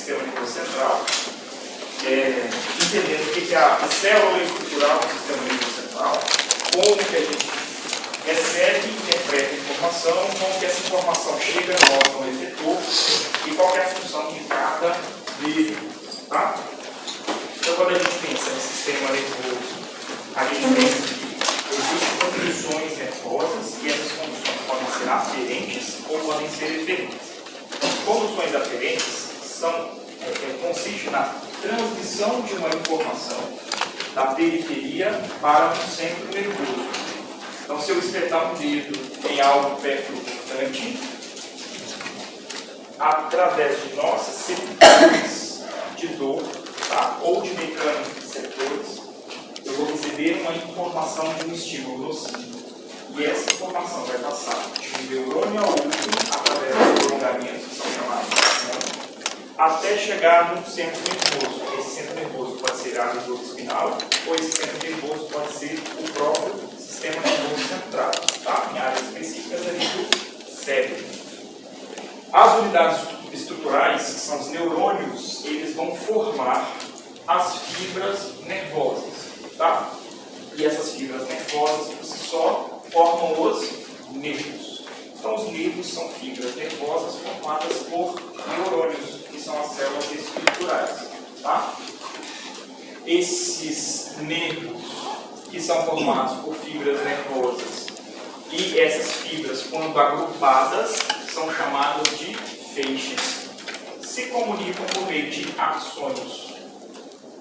sistema nervoso central, entendendo o que é a célula estrutural do sistema nervoso central, como que a gente recebe e interpreta a informação, como que essa informação chega no órgão efetor e qual é a função de cada nervo. Tá? Então, quando a gente pensa no sistema nervoso, a gente pensa que existem conduções nervosas e essas conduções podem ser aferentes ou podem ser eferentes. Conduções aferentes consiste na transmissão de uma informação da periferia para um centro nervoso. Então, se eu espetar um dedo em algo percutante, através de nossas setores de dor, tá? Ou de mecânico-receptores, eu vou receber uma informação de um estímulo nocivo. E essa informação vai passar de um neurônio a outro, através de prolongamentos que são chamados, até chegar num centro nervoso. Esse centro nervoso pode ser a área espinal, ou esse centro nervoso pode ser o próprio sistema nervoso central, tá? Em áreas específicas ali do cérebro. As unidades estruturais, que são os neurônios, eles vão formar as fibras nervosas, tá? E essas fibras nervosas, por si só, formam os nervos. Então, os nervos são fibras nervosas formadas por neurônios, que são as células estruturais, tá? Esses nervos que são formados por fibras nervosas e essas fibras, quando agrupadas, são chamadas de feixes, se comunicam por meio de axônios.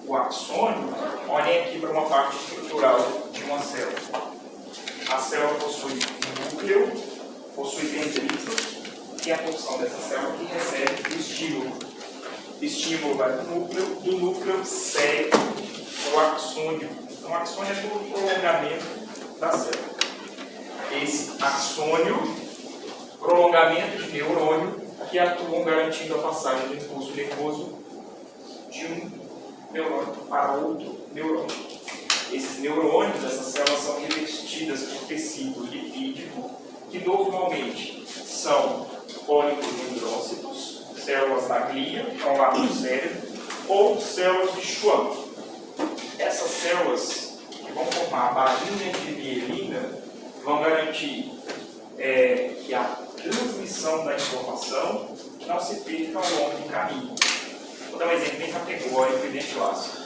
O axônio, olhem aqui para uma parte estrutural de uma célula. A célula possui um núcleo, possui dendritos, que é a porção dessa célula que recebe o estímulo. O estímulo vai do núcleo segue o axônio. Então, o axônio é o prolongamento da célula. Esse axônio, prolongamento de neurônio, que atuam garantindo a passagem do impulso nervoso de um neurônio para outro neurônio. Esses neurônios, essas células são revestidas por tecido lipídico, que normalmente são policondrócitos, células da glia, ao lado do cérebro, ou células de Schwann. Essas células, que vão formar a bainha de mielina, vão garantir que a transmissão da informação não se perca ao longo do caminho. Vou dar um exemplo bem categórico e bem clássico.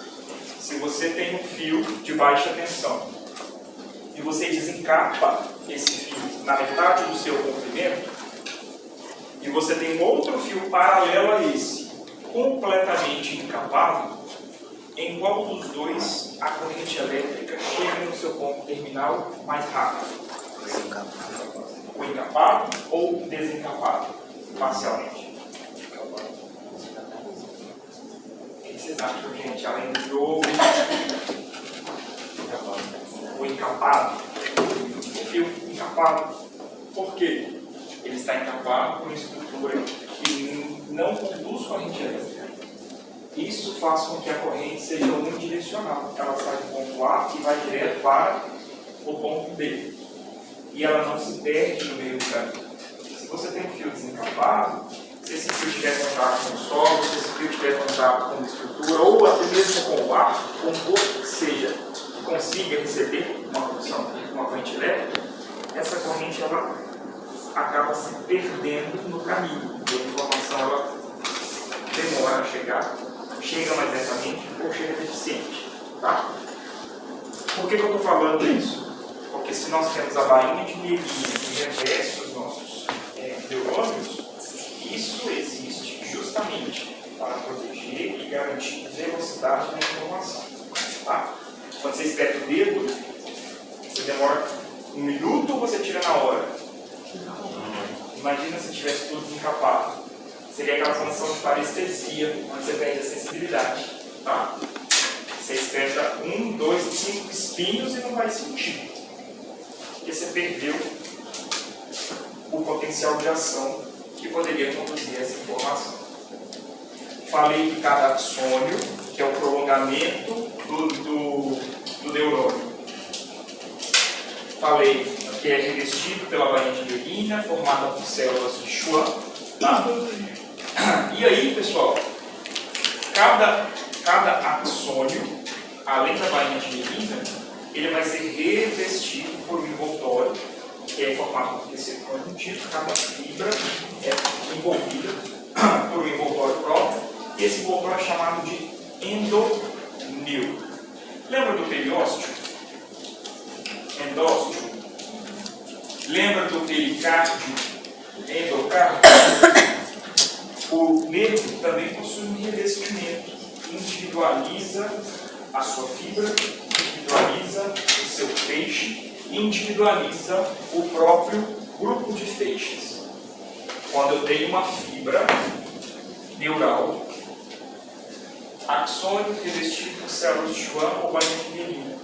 Se você tem um fio de baixa tensão e você desencapa esse fio na metade do seu comprimento e você tem um outro fio paralelo a esse, completamente encapado, em qual dos dois a corrente elétrica chega no seu ponto terminal mais rápido? O encapado ou o desencapado? Parcialmente. O que vocês acham, gente? Além do jogo, o encapado, o fio encapado. Por quê? Ele está encapado por uma estrutura que não conduz corrente elétrica. Isso faz com que a corrente seja unidirecional. Ela sai do ponto A e vai direto para o ponto B. E ela não se perde no meio do caminho. Se você tem um fio desencapado, se esse fio tiver contato com o solo, se esse fio tiver contato com a estrutura, ou até mesmo com o ar, com o corpo que seja, que consiga receber uma corrente elétrica, essa corrente ela acaba se perdendo no caminho. E a informação ela demora a chegar, chega mais lentamente ou chega deficiente. Tá? Por que eu estou falando isso? Porque se nós temos a bainha de mielina que reveste os nossos neurônios, isso existe justamente para proteger e garantir velocidade na informação. Tá? Quando você espeta o dedo, você demora 1 minuto ou você tira na hora? Imagina se tivesse tudo desencapado. Seria aquela função de parestesia, onde você perde a sensibilidade. Tá? Você espeta 1, 2, 5 espinhos e não vai sentir. Porque você perdeu o potencial de ação que poderia conduzir essa informação. Falei que cada axônio, que é o prolongamento do neurônio. Falei que é revestido pela bainha de mielina, formada por células de Schwann. Tá? E aí, pessoal, Cada axônio, além da bainha de mielina, ele vai ser revestido por um envoltório, que é formado por tecido conjuntivo. Cada fibra é envolvida por um envoltório próprio, e esse envoltório é chamado de endoneuro. Lembra do periósteo? Endósteo. Lembra do pericárdio? Endocárdio? O nervo também possui um revestimento. Individualiza a sua fibra, individualiza o seu feixe, individualiza o próprio grupo de feixes. Quando eu tenho uma fibra neural, axônio revestido por células de Schwann ou bainha de mielina,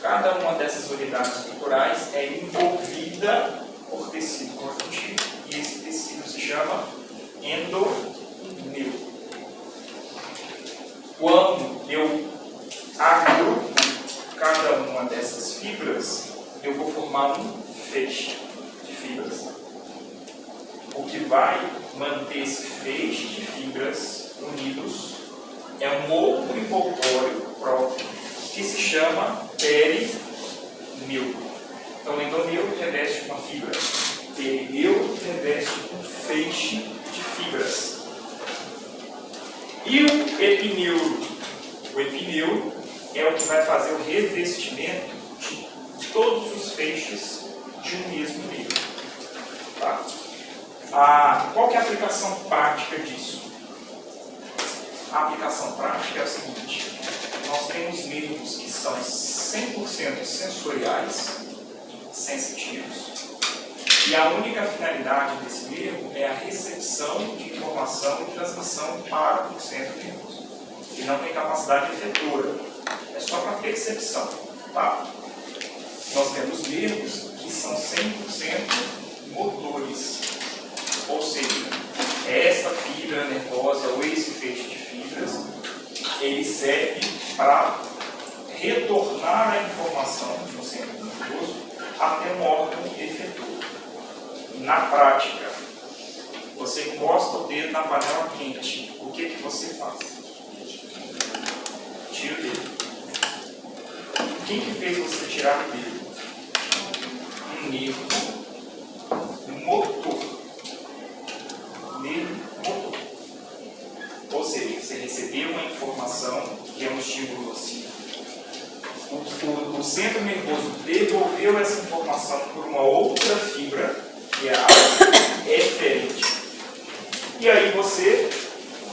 cada uma dessas unidades estruturais é envolvida por tecido conjuntivo, e esse tecido se chama endoneuro. Quando eu agrupo cada uma dessas fibras, eu vou formar um feixe de fibras. O que vai manter esse feixe de fibras unidos é um outro envoltório próprio que se chama perineuro. Então, o endoneuro reveste uma fibra, o perineuro reveste um feixe de fibras. E o epineuro? O epineuro é o que vai fazer o revestimento de todos os feixes de um mesmo nervo. Tá? Qual que é a aplicação prática disso? A aplicação prática é o seguinte: nós temos nervos que são 100% sensoriais, sensitivos, e a única finalidade desse nervo é a recepção de informação e transmissão para o centro nervoso. Ele não tem capacidade efetora, é só para percepção. Tá? Nós temos nervos que são 100% motores, ou seja, essa fibra nervosa ou esse feixe de fibras, ele serve para retornar a informação no centro nervoso até um órgão efetor. Na prática, você encosta o dedo na panela quente, o que você faz? Tira o dedo. Quem que fez você tirar o dedo? Um nervo motor. Nervo motor. Ou seja, você recebeu uma informação que é um estímulo nocivo. O centro nervoso devolveu essa informação por uma outra fibra, que é a eferente. E aí você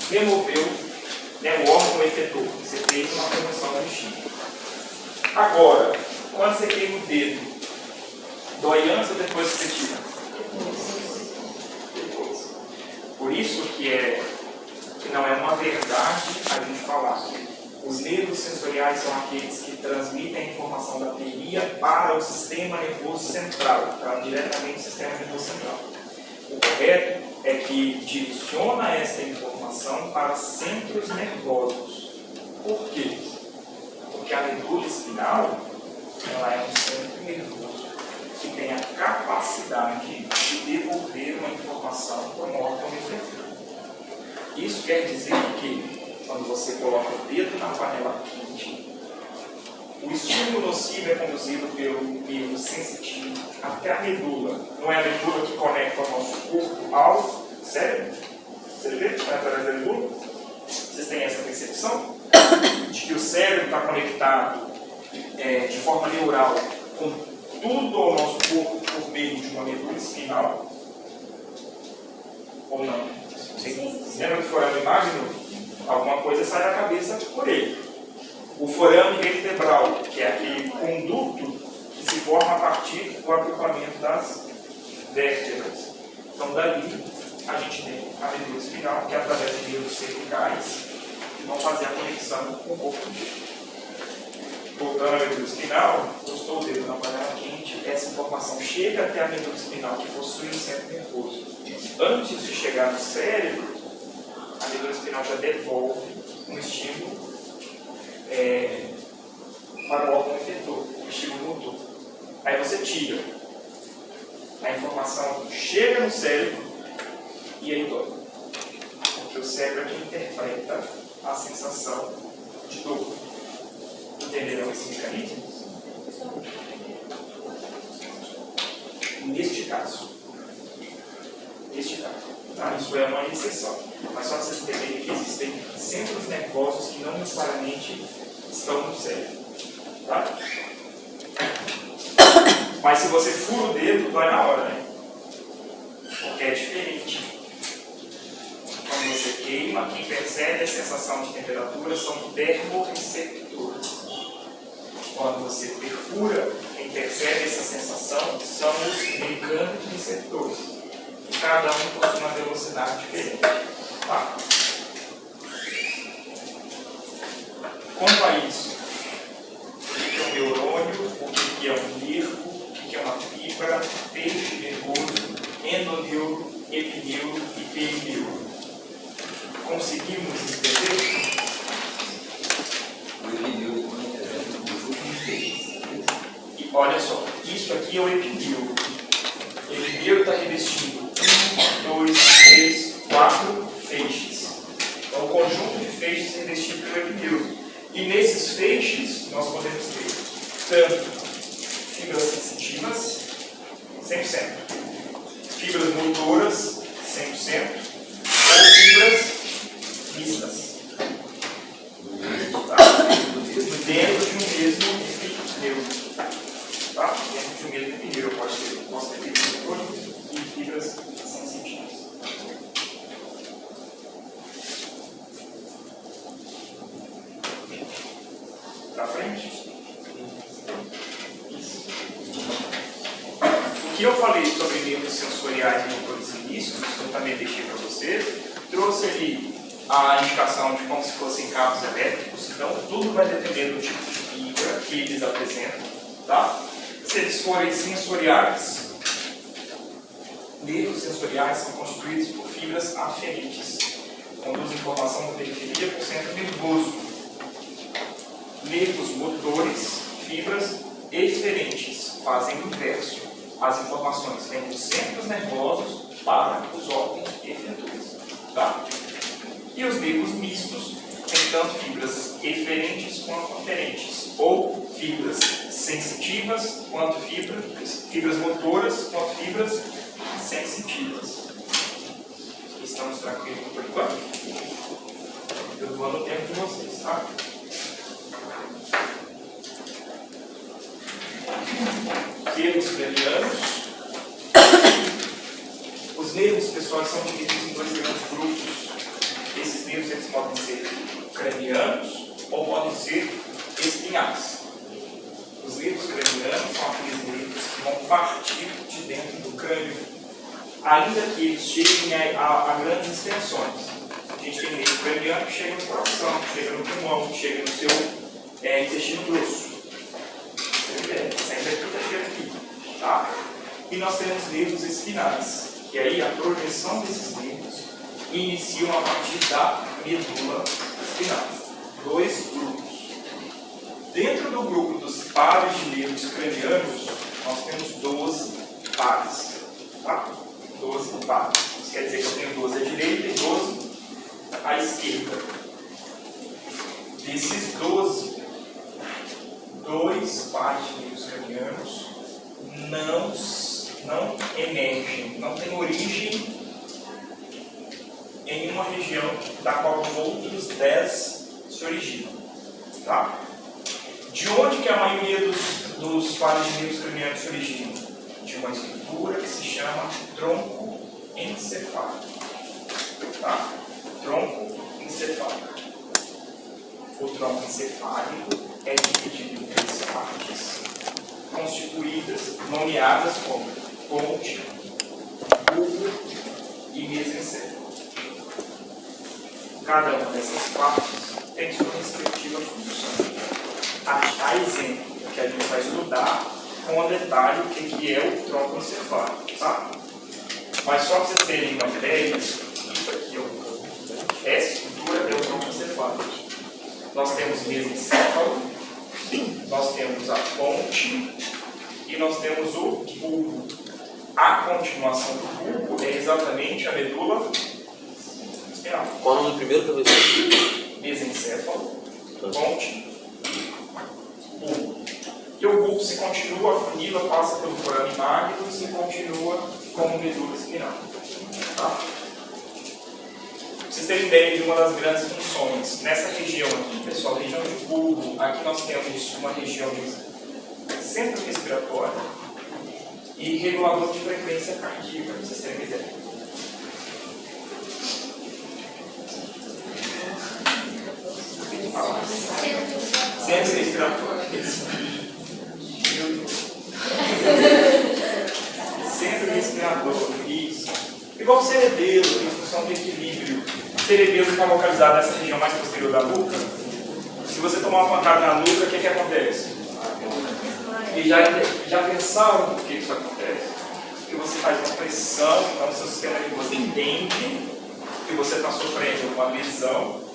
removeu, o órgão efetor. Você fez uma remoção do estímulo. Agora, quando você queima o dedo, dói antes ou depois que você tira? Depois. Por isso que não é uma verdade a gente falar que os nervos sensoriais são aqueles que transmitem a informação da teoria para o sistema nervoso central, para diretamente o sistema nervoso central. O correto é que direciona essa informação para centros nervosos. Por quê? Porque a medula espinal ela é um centro nervoso que tem a capacidade de devolver uma informação para um órgão efetivo. Isso quer dizer que quando você coloca o dedo na panela quente, o estímulo nocivo é conduzido pelo nervo sensitivo até a medula. Não é a medula que conecta o nosso corpo ao cérebro? Você vê que através da medula? Vocês têm essa percepção? De que o cérebro está conectado de forma neural com tudo ao nosso corpo por meio de uma medula espinal? Ou não? Lembra do forame magno? Alguma coisa sai da cabeça por ele. O forame vertebral, que é aquele conduto que se forma a partir do agrupamento das vértebras. Então, dali, a gente tem a medula espinal, que é através de nervos cervicais, que vão fazer a conexão com o corpo inteiro. Voltando à medula espinal, postou o dedo na panela quente, essa informação chega até a medula espinal, que possui um centro nervoso. Antes de chegar no cérebro, a medula espinal já devolve um estímulo para o órgão efetor, um estímulo motor. Aí você tira. A informação chega no cérebro e aí dói. Porque o cérebro é que interpreta a sensação de dor. Entenderam esse mecanismo? Neste caso. Tá? Isso é uma exceção. Mas só para vocês entenderem que existem centros nervosos que não necessariamente estão no cérebro. Tá? Mas se você fura o dedo, dói na hora, né? Porque é diferente. Quando você queima, quem percebe a sensação de temperatura são termorreceptores. Quando você perfura, quem percebe essa sensação são os mecanoreceptores. Cada um possui uma velocidade diferente. Tá? Quanto a isso, o que é um neurônio, o que é um nervo, o que é uma fibra, feixe nervoso, endoneuro, epineuro e perineuro. Conseguimos entender? E olha só, isso aqui é o epineuro. O epineuro está revestindo 1, 2, 3, 4 feixes. Então, o conjunto de feixes revestido pelo epineuro. E nesses feixes, nós podemos ter tanto fibras sensitivas, 100%, fibras motoras, 100%, ou fibras mistas. Tá? Dentro de um mesmo epineuro. Tá? Dentro de um mesmo epineuro, eu posso ter fibras motoras e fibras sensitivas. Para frente. Isso. O que eu falei sobre nervos sensoriais e motores ilícitos, eu também deixei para vocês, trouxe ali a indicação de como se fossem cabos elétricos, então tudo vai depender do tipo de fibra que eles apresentam. Tá? Se eles forem sensoriais, nervos sensoriais são constituídos por fibras aferentes, conduzem informação da periferia para o centro nervoso. Nervos motores, fibras eferentes, fazem o inverso. As informações vêm dos centros nervosos para os órgãos efetores. Tá? E os nervos mistos têm tanto fibras eferentes quanto aferentes, ou fibras sensitivas quanto fibras motoras quanto fibras sensitivas. Estamos tranquilos por enquanto? Eu vou no tempo de vocês, tá? Nervos cranianos. Os nervos, pessoal, são divididos em dois grandes grupos. Esses nervos eles podem ser cranianos ou podem ser espinhais. Os nervos cranianos são aqueles nervos que vão partir de dentro do crânio, ainda que eles cheguem a grandes extensões. A gente tem nervo craniano que chega no coração, que chega no pulmão, que chega no seu intestino grosso. Sempre aqui está chegando aqui. Tá? E nós temos nervos espinais, que aí a projeção desses nervos iniciam a partir da medula espinal. Dois grupos. Dentro do grupo dos pares de nervos cranianos, nós temos 12 pares. Tá? 12 pares. Isso quer dizer que eu tenho 12 à direita e 12 à esquerda. Desses 12, 2 pares de nervos cranianos não emergem, não têm origem em uma região da qual os outros 10 se originam. Tá? De onde que a maioria dos pares de nervos cranianos se originam? De uma estrutura que se chama tronco encefálico. Tá? Tronco encefálico. O tronco encefálico é dividido em 3 partes, constituídas, nomeadas como ponte, bulbo e mesencéfalo. Cada uma dessas partes tem sua respectiva função. A exemplo que a gente vai estudar com detalhe o que é o tronco encefálico, tá? Mas só para vocês terem uma ideia, isso aqui essa estrutura é o tronco encefálico. Nós temos mesencéfalo, nós temos a ponte e nós temos o bulbo. A continuação do bulbo é exatamente a medula espinal. Qual o nome do primeiro professor? Mesencéfalo, ponte, bulbo. E o bulbo se continua, a funila passa pelo forame magnus e continua como medula espinal. Tá? Para vocês terem ideia de uma das grandes funções, nessa região aqui, pessoal, região de bulbo, aqui nós temos uma região de centro respiratório e regulador de frequência cardíaca, para vocês terem ideia. Centro respiratório. Centro respiratório, isso. Igual o cerebelo, em função do equilíbrio. O cerebelo está localizado nessa região mais posterior da nuca. Se você tomar uma pancada na nuca, o que acontece? E já pensaram por que isso acontece? Porque você faz uma pressão, então o seu sistema nervoso entende que você está sofrendo uma lesão,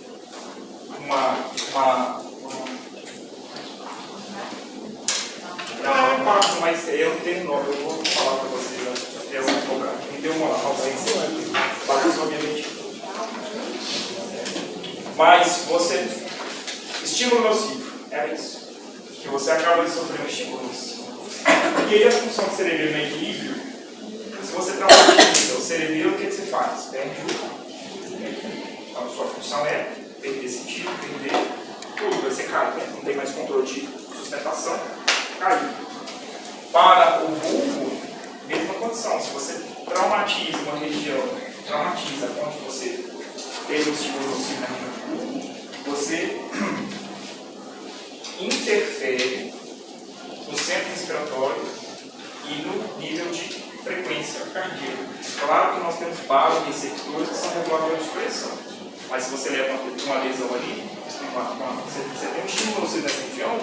não é um impacto, mas é um termo novo, eu vou falar para vocês, é um cobrar. Me deu uma ausência aqui, bagunçou minha mente. Mas você, estímulo nocivo, era isso. Que você acaba de sofrer um estímulo nocivo. E aí a função do cerebelo no equilíbrio, se você traumatiza o cerebelo, o que você faz? Perde o equilíbrio. Então a sua função é perder sentido, perder tudo, você cai, né? Não tem mais controle de sustentação, caiu. Para o bulbo, mesma condição, se você traumatiza uma região, traumatiza onde você teve o estímulo nocivo na região do bulbo, você interfere no centro respiratório e no nível de frequência cardíaca. Claro que nós temos baroreceptores que são reguladores de pressão. Mas se você leva uma lesão ali, você tem um estímulo nocivo nessa região,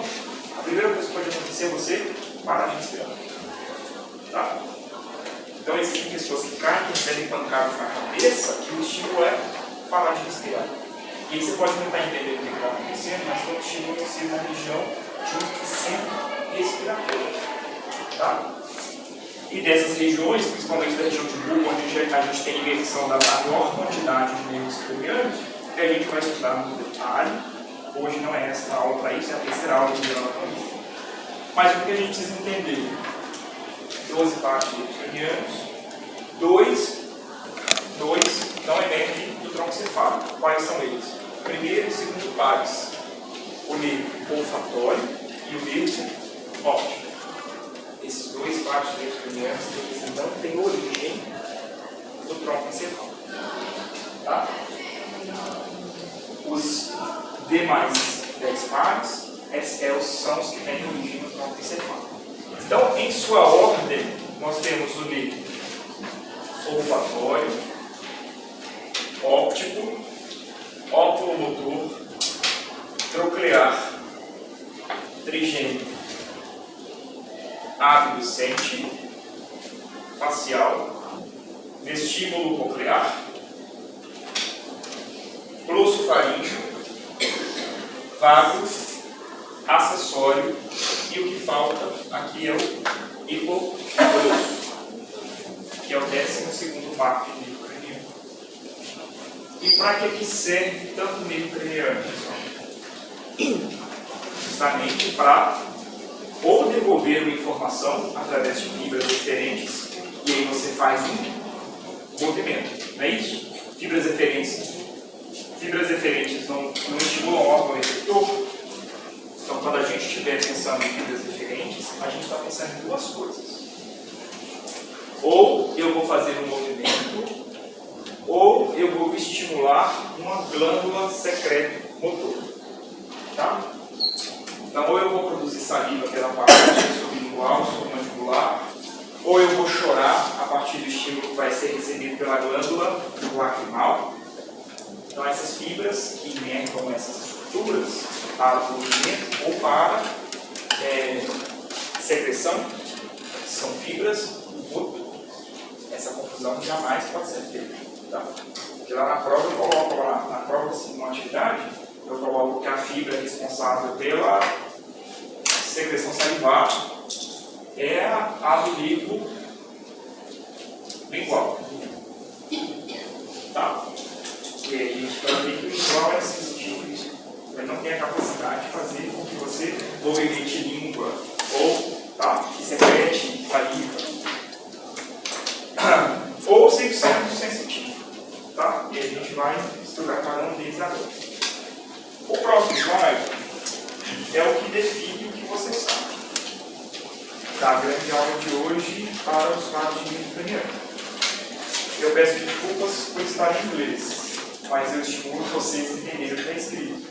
a primeira coisa que pode acontecer é você parar de respirar. Tá? Então existem pessoas que caem, que recebem pancadas na cabeça, que o estímulo é parar de respirar. E aí você pode tentar entender o que está acontecendo, mas tem um estímulo nocivo na região de centro respiratório. Tá? E dessas regiões, principalmente da região de bulbo, onde a gente tem imersão da maior quantidade de nervos cranianos, que a gente vai estudar no detalhe. Hoje não é essa aula para isso, é a terceira aula de anatomia. Mas o que a gente precisa entender? 12 pares de nervos cranianos, dois não emergem do tronco cefálico. Quais são eles? Primeiro e segundo pares, o nervo olfatório e o nervo óptico. Esses dois pares de nervos cranianos, eles não têm origem do tronco encefálico. Tá? Os demais 10 pares são os que têm origem no tronco encefálico. Então, em sua ordem, nós temos o nervo olfatório, óptico, oculomotor, troclear, trigêmeo, abducente, facial, vestíbulo coclear, glossofaríngeo, vago, acessório, e o que falta aqui é o hipoglosso, que é o 12º parte do nervo craniano. E para que serve tanto o nervo craniano, pessoal? Justamente para ou devolver uma informação através de fibras diferentes, e aí você faz um movimento, não é isso? Fibras eferentes não estimulam o órgão receptor. Então, quando a gente estiver pensando em fibras eferentes, a gente está pensando em duas coisas. Ou eu vou fazer um movimento, ou eu vou estimular uma glândula secreta motor. Tá? Então, ou eu vou produzir saliva pela parte sublingual, submandibular, ou eu vou chorar a partir do estímulo que vai ser recebido pela glândula lacrimal. Então, essas fibras que inervam essas estruturas para o movimento ou para secreção são fibras motores. Essa confusão jamais pode ser feita. Tá? Porque lá na prova eu coloco, na prova assim, uma atividade, eu coloco que a fibra responsável pela secreção salivar é a do líquido lingual. Tá? E aí a gente vai ver que o visual é sensitivo. Ele não tem a capacidade de fazer com que você ou emite língua, ou que secrete saliva, ou 100% sensitivo. Tá? E a gente vai estudar cada um deles agora. O próximo slide é o que define o que você sabe. Da grande aula de hoje para os lados de ucraniano. Eu peço desculpas por estar em inglês, mas eu estimulo vocês a entenderem o que está escrito.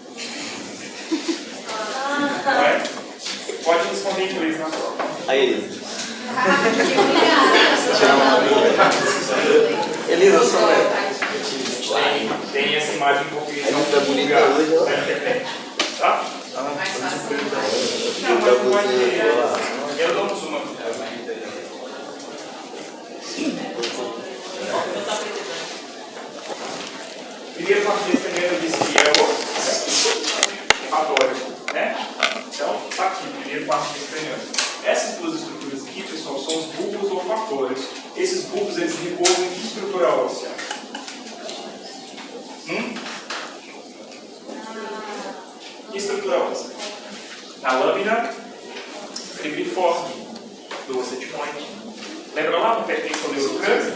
Não é? Pode responder em inglês na prova. Aí, Elisa, só tem essa imagem em português. É muito bonita hoje, ó. Tá? Não, mas não vai ter. Eu dou um zoom aqui. Primeiro, uma vez também eu disse que é o fatórico, né? Então, está aqui, primeiro parte craniano. Essas duas estruturas aqui, pessoal, são os bulbos olfatórios. Esses bulbos, eles repousam em que estrutura óssea? Que estrutura óssea? Na lâmina cribriforme do osseticoide. Lembra lá no perpétuo neurocrânio?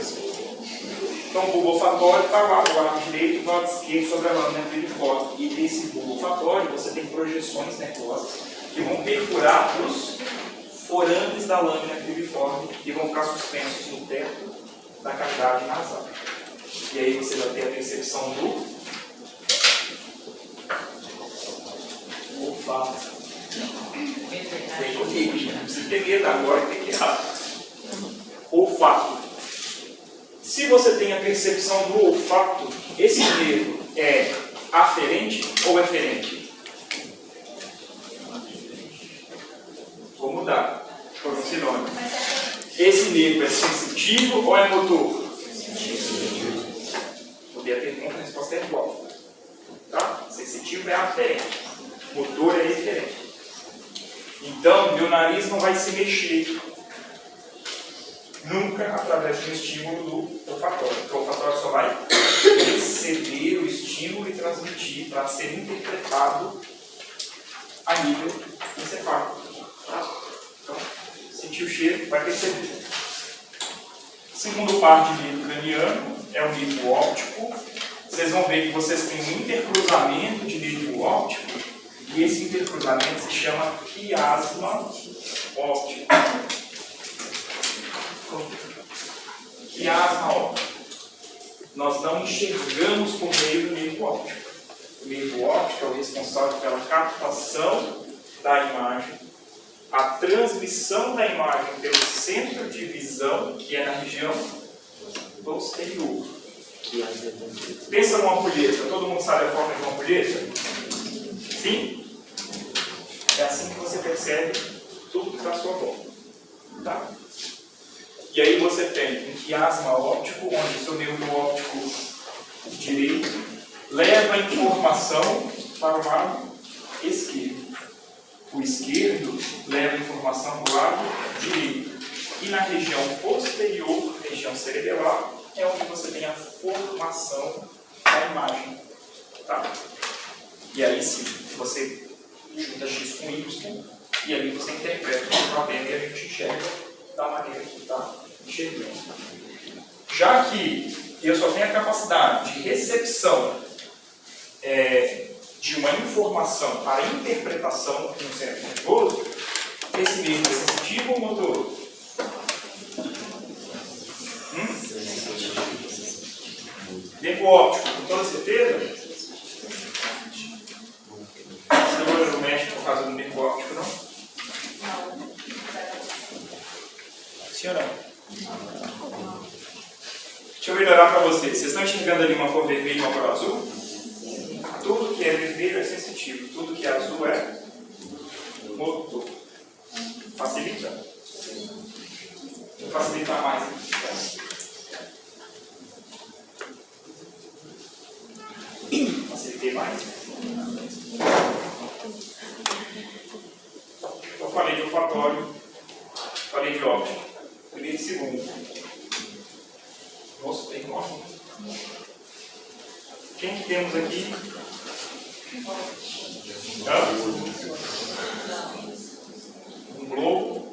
Então, o bulbo olfatório está lá do lado direito e do lado esquerdo sobre a lâmina cribriforme. E desse bulbo olfatório, você tem projeções nervosas que vão perfurar os forames da lâmina cribriforme e vão ficar suspensos no teto da cavidade nasal. E aí você vai ter a percepção do olfato. Vem comigo, não precisa ter medo agora, tem que ir rápido. Olfato. Se você tem a percepção do olfato, esse nervo é aferente ou eferente? Vou mudar por um sinônimo. Esse nervo é sensitivo ou é motor? Sensitivo. Poder a pergunta, a resposta é igual. Tá? Sensitivo é aferente. Motor é eferente. Então, meu nariz não vai se mexer nunca através do estímulo do olfatório. Porque o olfatório só vai receber o estímulo e transmitir para ser interpretado a nível encefálico. Tá? Então, sentir o cheiro, vai perceber. Segundo parte de nervo craniano é o nervo óptico. Vocês vão ver que vocês têm um intercruzamento de nervo óptico e esse intercruzamento se chama quiasma óptico. Quiasma óptico. Nós não enxergamos por meio do nervo óptico. O nervo óptico é o responsável pela captação da imagem, a transmissão da imagem pelo centro de visão, que é na região posterior. Pensa numa ampulheta. Todo mundo sabe a forma de uma ampulheta? Sim? É assim que você percebe tudo que está à sua volta. Tá? E aí você tem um quiasma óptico, onde o seu nervo óptico direito leva a informação para o lado esquerdo. O esquerdo leva a informação para o lado direito. E na região posterior, região cerebelar, é onde você tem a formação da imagem. Tá? E aí sim, você junta X com Y, e ali você interpreta o que está vendo e a gente enxerga da maneira que está enxergando. Já que eu só tenho a capacidade de recepção de uma informação para interpretação no centro nervoso, esse nervo é sensitivo ou motor? Nervo óptico, com toda certeza? Você não mexe por causa do nervo óptico, não? Sim ou não? Deixa eu melhorar para vocês. Vocês estão enxergando ali uma cor vermelha e uma cor azul? Tudo que é vermelho é sensitivo, tudo que é azul é motor. Facilita? Vou facilitar mais aqui. Facilitei mais? Eu falei de olfatório, falei de óptico, primeiro e segundo. Nossa, tem nome. Quem que temos aqui? Hã? Um globo.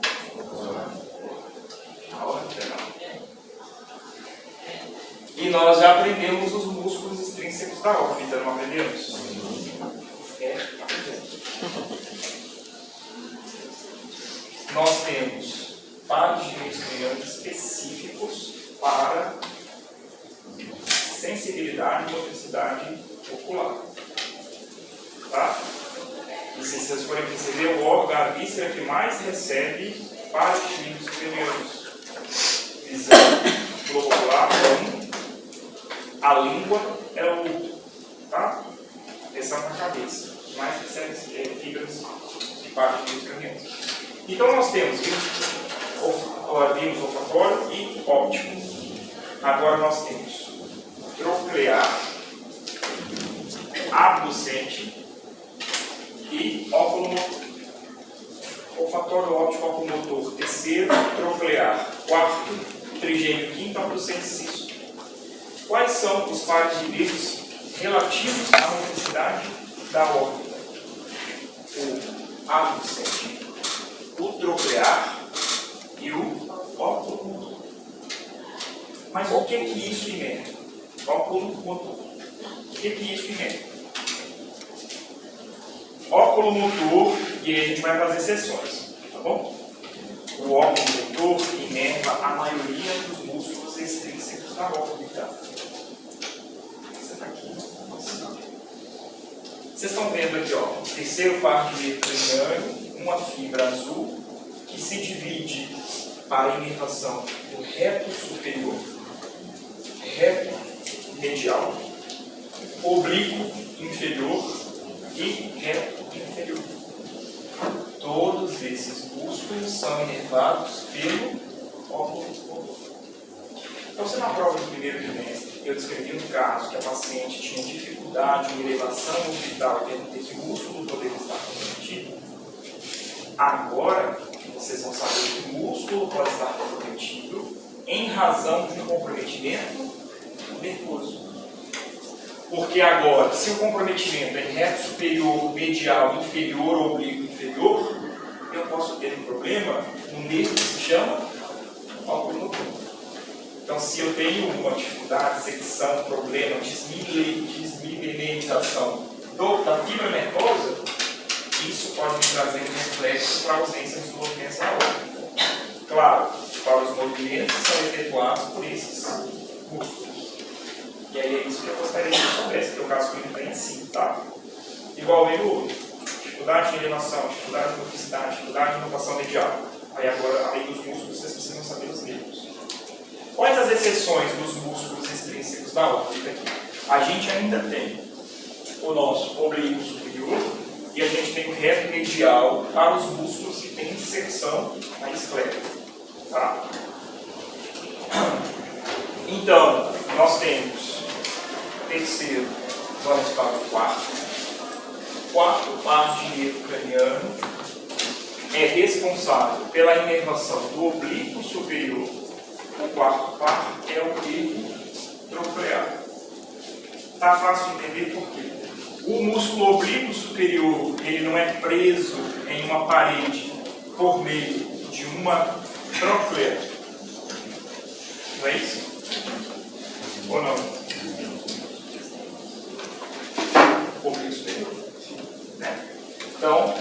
E nós já aprendemos os músculos extrínsecos da órbita, não aprendemos? Nós temos pares de meios cranianos específicos para sensibilidade e motricidade ocular. Tá? E se vocês forem perceber, o órgão, a víscera que mais recebe pares de meios cranianos. Visão, globo ocular é um. A língua é o outro. Tá? Essa é uma cabeça. Mais recebe fibras de pares de meios cranianos. Então nós temos vimos olfatório e óptico. Agora nós temos troclear, abducente e óculomotor. Olfatório, óptico, óculomotor. Terceiro, troclear. Quarto, trigêmeo. Quinto, abducente cisto. Quais são os pares de nervos relativos à motricidade da órbita? O abducente, o troclear e o óculomotor. Mas o que isso inerva? Óculomotor. O que isso inerva? Óculomotor, e aí a gente vai fazer exceções, tá bom? O óculomotor inerva a maioria dos músculos extrínsecos da órbita. Você está aqui. Vocês estão vendo aqui, ó, terceiro par de nervo craniano, uma fibra azul que se divide para a inervação do reto superior, reto medial, oblíquo inferior e reto inferior. Todos esses músculos são inervados pelo óculomotor. Então, se na prova do primeiro trimestre eu descrevi um caso que a paciente tinha dificuldade em elevação orbital e perguntei se o músculo poderia estar comprometido, agora vocês vão saber que o músculo pode estar comprometido em razão de um comprometimento nervoso. Porque agora, se o comprometimento é em reto superior, medial, inferior, oblíquo, inferior, eu posso ter um problema no nervo que se chama óculomotor. Então, se eu tenho uma dificuldade, secção, problema, desmineralização da fibra nervosa, isso pode me trazer um reflexo para a ausência dos movimentos da órbita. Claro, para os movimentos que são efetuados por esses músculos. E aí é isso que eu gostaria que você soubesse, porque o caso clínico é assim, tá? Igual o outro. Dificuldade de elevação, dificuldade de motricidade, dificuldade de inovação medial. Aí agora, além dos músculos, vocês precisam saber os nervos. Quais as exceções dos músculos extrínsecos da órbita aqui? A gente ainda tem o nosso oblíquo superior e a gente tem o reto medial para os músculos que têm inserção na esclera. Tá? Então, nós temos terceiro, vamos para o quarto par de nervo craniano é responsável pela inervação do oblíquo superior. O quarto par é o nervo troclear. Está fácil de entender por quê? O músculo oblíquo superior ele não é preso em uma parede por meio de uma troclear. Não é isso? Ou não? Oblíquo superior. Né? Então,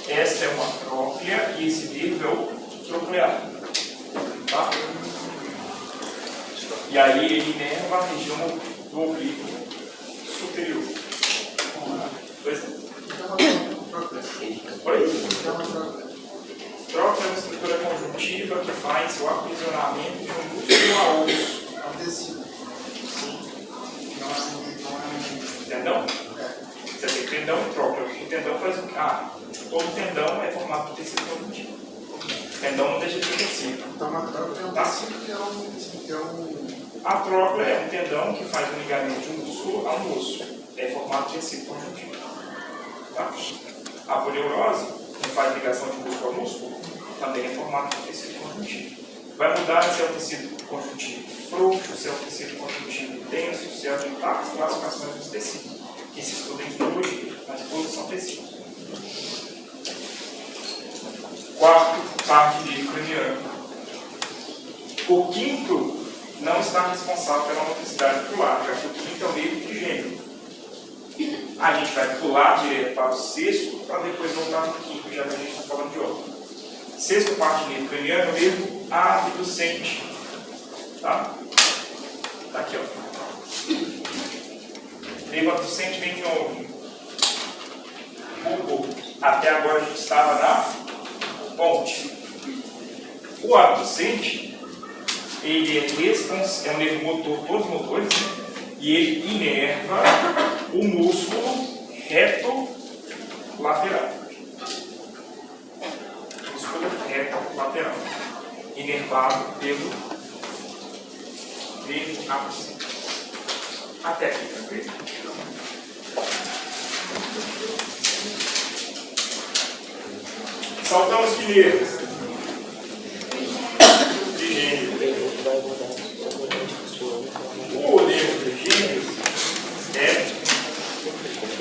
essa é uma tróclea e esse nervo é o troclear. Tá? E aí ele inerva a região do oblíquo superior. Pois é. Tróclea é uma estrutura conjuntiva que faz o aprisionamento de um músculo a osso. Tendão? Você tem tendão e tróclea. O tendão faz o quê? Todo tendão é formado por tecido conjuntivo. O tendão não deixa de ter tecido. Então, a tróclea é um tecido que é um... A tróclea é um tendão que faz o ligamento de um músculo a um osso. É formado de tecido conjuntivo. Tá? A polineurose, que faz ligação de músculo a músculo, também é formado de tecido conjuntivo. Vai mudar se é o tecido conjuntivo frouxo, se é um tecido conjuntivo denso, se é de partes, classificações dos tecidos, que se estuda em histologia, mas todos são tecidos. Quarto, parte de craniano. O quinto não está responsável pela motricidade pular, já que o quinto é o meio trigêmeo. A gente vai pular direto para o sexto, para depois voltar no quinto, já que a gente está falando de outro. Sexto parte de craniano é o nervo abducente. Tá? Tá aqui, ó. Nervo abducente vem de onde? Até agora a gente estava na ponte. O abducente, ele é um nervo motor, todos os motores, né? E ele inerva o músculo reto lateral. Músculo reto lateral. Inervado pelo nervo abducente. Até aqui, tranquilo? Saltamos que nervos? Trigêmeo. O nervo trigêmeo é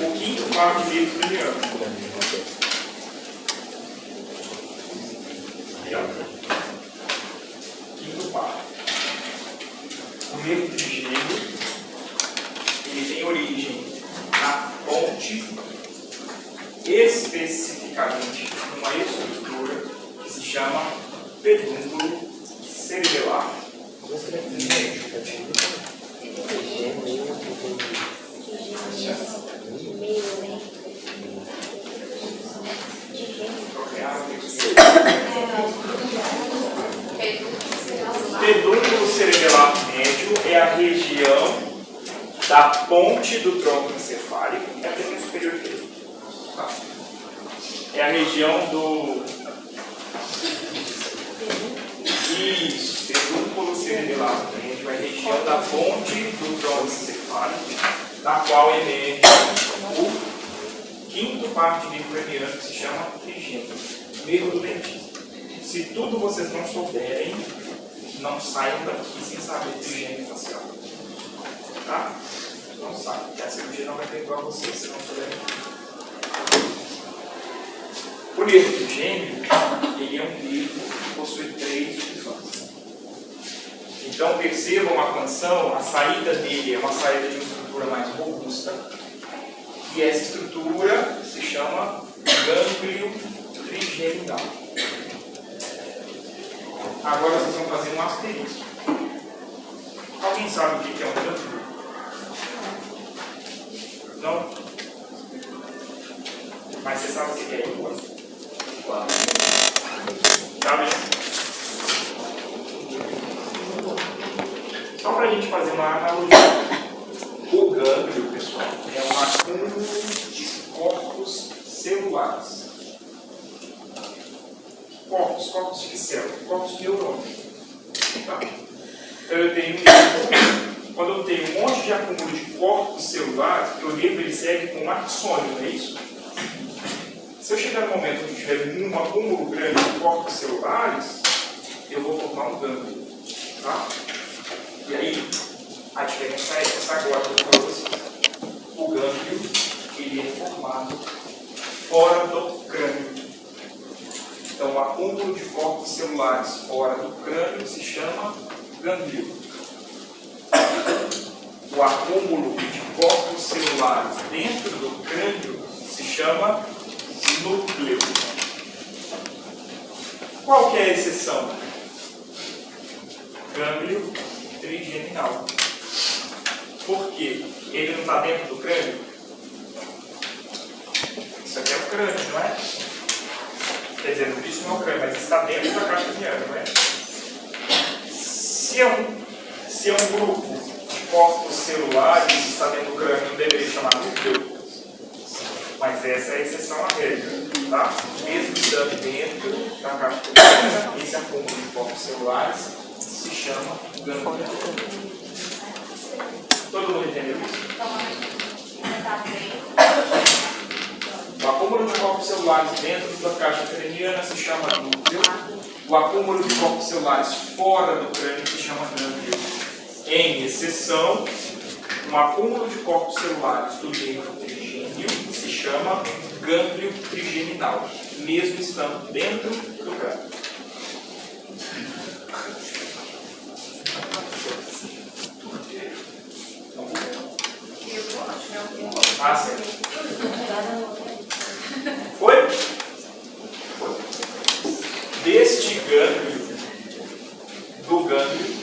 o quinto par de nervo craniano. Quinto par. O nervo trigêmeo ele tem origem na ponte, especificamente numa estrutura que se chama pedúnculo cerebelar médio. Pedúnculo cerebelar médio é a região da ponte do tronco encefálico, é a região superior dele. É a região do. Isso, pedúnculo cerebelar médio é a região da ponte do tronco encefálico, da qual emerge o quinto par de nervo craniano, que se chama trigêmeo, nervo do dentista. Se tudo vocês não souberem, não saiam daqui sem saber trigêmeo facial. Tá? Não saiam, porque a cirurgia não vai ter igual a vocês se não souberem. O nervo trigêmeo, ele é um nervo que possui 3 divisões. Então percebam a condição, a saída dele é uma saída de uma estrutura mais robusta, e essa estrutura se chama gânglio trigeminal. Agora vocês vão fazer um asterisco. Alguém sabe o que é um gânglio? Não? Mas você sabe o que é língua? Sabe? Só para a gente fazer uma analogia. O gânglio, pessoal, é um acúmulo de corpos celulares. Corpos de célula, corpos de neurônios. Tá? Então eu tenho quando eu tenho um monte de acúmulo de corpos celulares, o nervo ele segue com um axônio, não é isso? Se eu chegar no momento onde tiver um acúmulo grande de corpos celulares, eu vou formar um gânglio. Tá? E aí, a diferença é essa agora que eu vou falar para vocês. O gânglio ele é formado fora do crânio. Então, o acúmulo de corpos celulares fora do crânio se chama gânglio. O acúmulo de corpos celulares dentro do crânio se chama núcleo. Qual que é a exceção? Gânglio trigeminal. Por quê? Ele não está dentro do crânio? Isso aqui é o crânio, não é? Quer dizer, isso não é o crânio, mas está dentro da caixa craniana, não é? Se é um grupo de corpos celulares que está dentro do crânio, não deveria chamar núcleo? Mas essa é a exceção à regra, tá? Mesmo estando dentro da caixa craniana, esse acúmulo de corpos celulares se chama gânglio. Todo mundo entendeu isso? O acúmulo de corpos celulares dentro da caixa craniana se chama núcleo. O acúmulo de corpos celulares fora do crânio se chama gânglio. Em exceção, um acúmulo de corpos celulares do nervo trigêmeo se chama gânglio trigeminal, mesmo estando dentro do crânio. Ah, certo. Foi? Foi. Deste gânglio, do gânglio,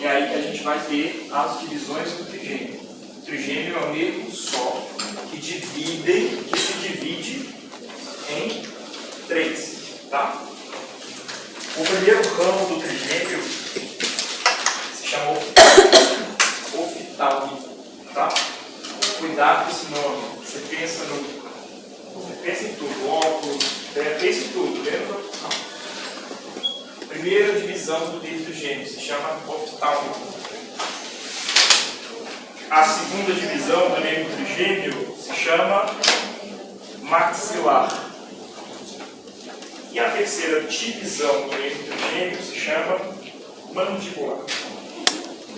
é aí que a gente vai ter as divisões do trigêmeo. O trigêmeo é um nervo só que se divide em 3. Tá? O primeiro ramo do trigêmeo se chama oftalmo. Tá? Cuidado com esse nome. Você pensa em tudo, óculos, pensa em tudo, lembra do oftalmo. Primeira divisão do nervo trigêmeo se chama oftalmo. A segunda divisão do nervo trigêmeo se chama maxilar. E a terceira divisão do nervo trigêmeo se chama mandibular.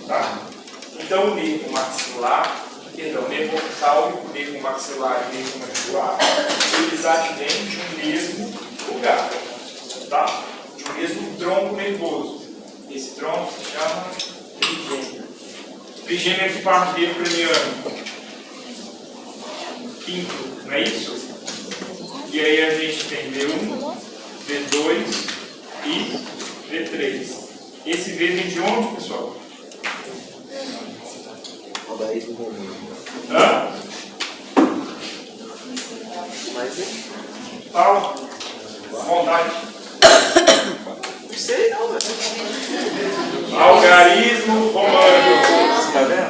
Tá? Então o nervo maxilar, o nervo oftálmico, o nervo maxilar e o nervo mandibular, eles advêm de um mesmo lugar, tá? De um mesmo tronco nervoso. Esse tronco se chama trigêmeo. Trigêmeo é equipado de nervo craniano. Quinto, não é isso? E aí a gente tem V1, V2 e V3. Esse V vem de onde, pessoal? Algarismo comum. Hã? Mas é. Fala. Vontade. Não sei não, velho. Algarismo romano. Tá vendo?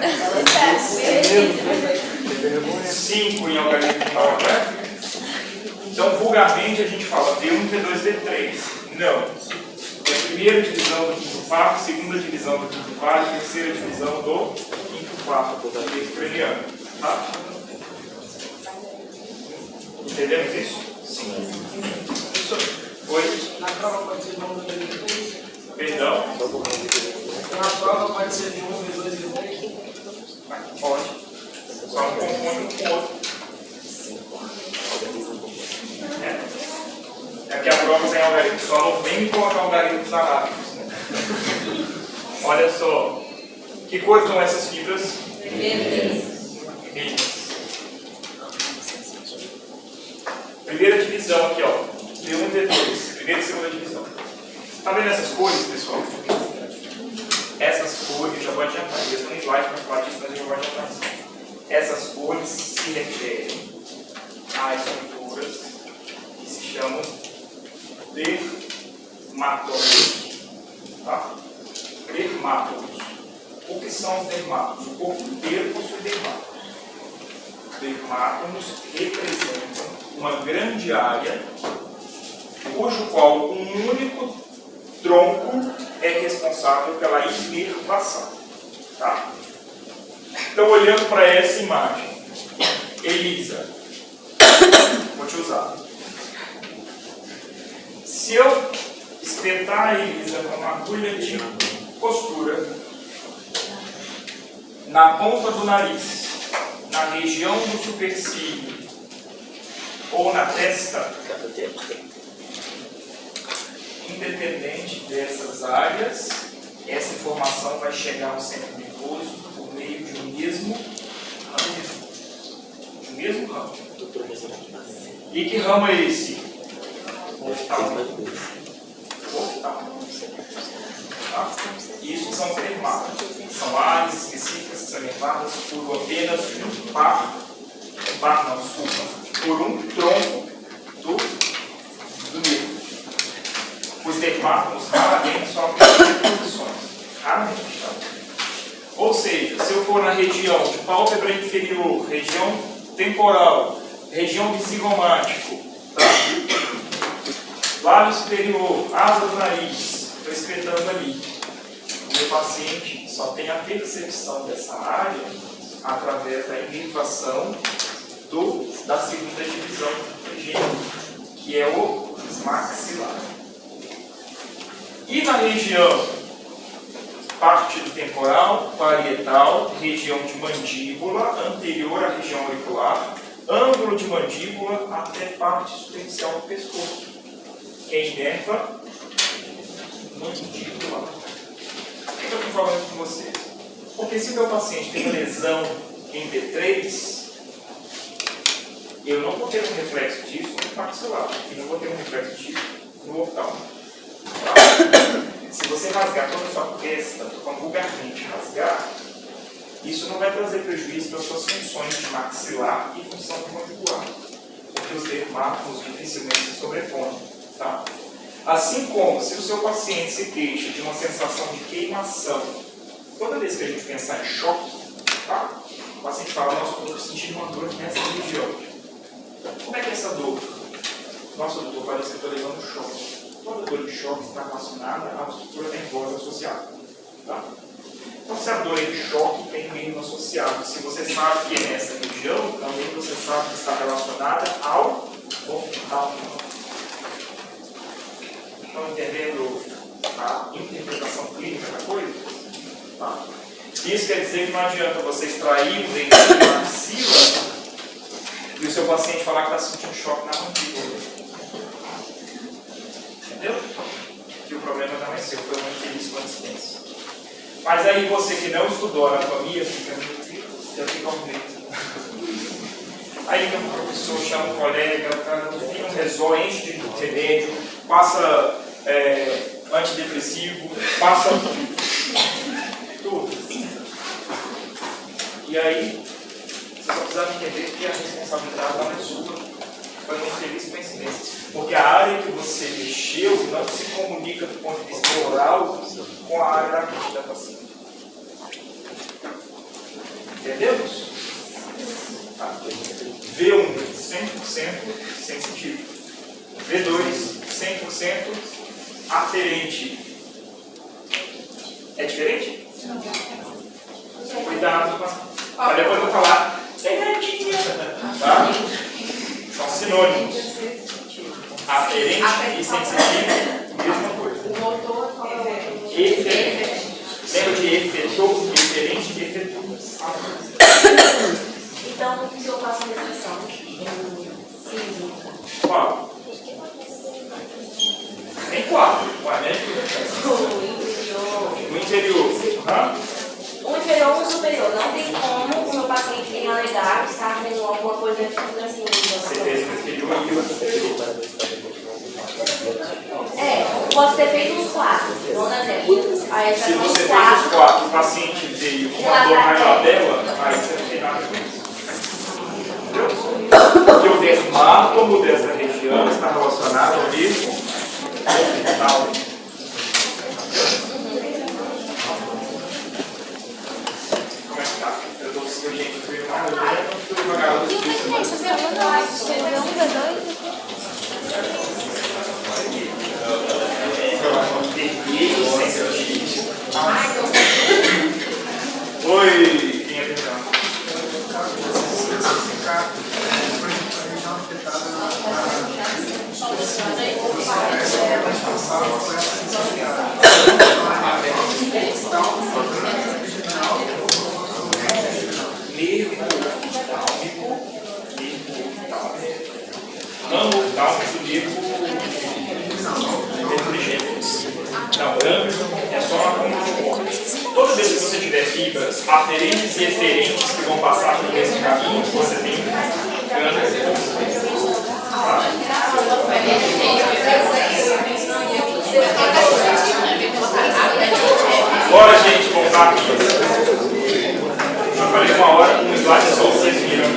5 em algarismo romano, né? Então, vulgarmente, a gente fala V1, V2, V3. Não. É a primeira divisão do quinto quarto, segunda divisão do quinto quarto e terceira divisão do quinto quarto do nervo craniano. Tá? Entendemos isso? Sim. Oi? Na prova pode ser de 1, V2 e V3. Perdão? Na prova pode ser de 1, V2 e V3. Pode. Só não confunde um com o outro. É que a prova tem algarismo. Só não vem me colocar algarismos arábicos. Né? Olha só. Que cores são essas fibras? Vermelhas. Primeira divisão aqui, ó. V1 e V2. Primeira e segunda divisão. Está vendo essas cores, pessoal? Essas cores, eu já vou adiantar. Eu estou no slide para falar disso, mas eu já vou adiantar. Essas cores se referem às estruturas que se chamam dermatómeros. Tá? Dermatómeros. O que são os dermatómeros? O corpo inteiro possui dermatómeros. Dermatómeros representam uma grande área cujo qual um único tronco é responsável pela inervação. Tá? Então, olhando para essa imagem, Elisa, vou te usar. Se eu espetar a Elisa com uma agulha de costura na ponta do nariz, na região do supercílio ou na testa, independente dessas áreas, essa informação vai chegar ao centro nervoso por meio de um mesmo ramo. De um mesmo ramo. E que ramo é esse? Oftalmo. Oftalmo. Tá? Isso são dermatos. São áreas específicas que são inervadas por apenas um par não, desculpa, por um tronco do nervo. Os dermatos raramente sofrem interposições. Raramente, tá? Ou seja, se eu for na região de pálpebra inferior, região temporal, região de zigomático, tá? Lábio superior, asa do nariz, estou espetando ali. O meu paciente só tem a percepção dessa área através da inervação da segunda divisão do trigêmeo, que é o maxilar. E na região partido temporal, parietal, região de mandíbula, anterior à região auricular, ângulo de mandíbula até parte superficial do pescoço. Quem inerva? Mandíbula. Por que eu estou falando isso com vocês? Porque se o meu paciente tem uma lesão em B3, eu não vou ter um reflexo disso no maxilar, e não vou ter um reflexo disso no oftalmo. Tá? Se você rasgar toda a sua testa, estou falando vulgarmente rasgar, isso não vai trazer prejuízo para as suas funções de maxilar e função mandibular, porque os dermatos dificilmente se sobrepõem. Tá? Assim como se o seu paciente se queixa de uma sensação de queimação, toda vez que a gente pensar em choque, tá? O paciente fala, nossa, eu estou sentindo uma dor nessa região. Como é que é essa dor? Nossa, doutor, parece que eu estou levando choque. Toda dor de choque está relacionada à estrutura nervosa associada. Tá? Então, se a dor é de choque, tem meio associado. Se você sabe que é nessa região, também você sabe que está relacionada ao oftalmo. Estão entendendo a interpretação clínica da coisa? Tá? Isso quer dizer que não adianta você extrair o dente da axila e o seu paciente falar que está sentindo choque na mandíbula. Entendeu? Que o problema não é seu, foi uma infeliz coincidência. Mas aí você que não estudou anatomia fica, meu Deus, já fica um medo. Aí liga para o professor, chama um colega, o cara não resolve, enche de remédio, passa antidepressivo, passa tudo. E aí, você só precisava entender que a responsabilidade não é sua. Foi uma infeliz coincidência. Porque a área que você mexeu não se comunica do ponto de vista oral com a área da mente da paciente. Entendemos? Tá. V1, 100% sensitivo. V2, 100% aferente. É diferente? Cuidado com a... depois eu vou falar. Tá? São sinônimos. Aferente e sensitivo, mesma coisa. O motor é Eferente. Lembra de efetor, eferente e efetor. Então, se eu faço uma expressão sísmica. Qual? Tem 4. Ué, né? O No interior. o inferior ou o superior. Não tem como o meu paciente em alegar estar com alguma coisa assim. Você fez no inferior e o superior. Posso ter feito os 4, não dá exemplo. Aí Se já você os fez 4. os 4 e o paciente veio com uma dor maior dela, aí você não tem nada com isso. Entendeu? Porque o dermátomo dessa região está relacionado ao mesmo hospital. Como é que tá? Eu dou o seu jeito de ver mais, eu não estou devagar. Oi, quem é perdão? Ramo oftálmico, nervo ligero. Não, gânglio é só uma conta. Toda vez que você tiver fibras aferentes e eferentes que vão passar por esse caminho, você tem gânglio. Bora, gente, voltar aqui. Já falei 1 hora, um slide só, vocês viram.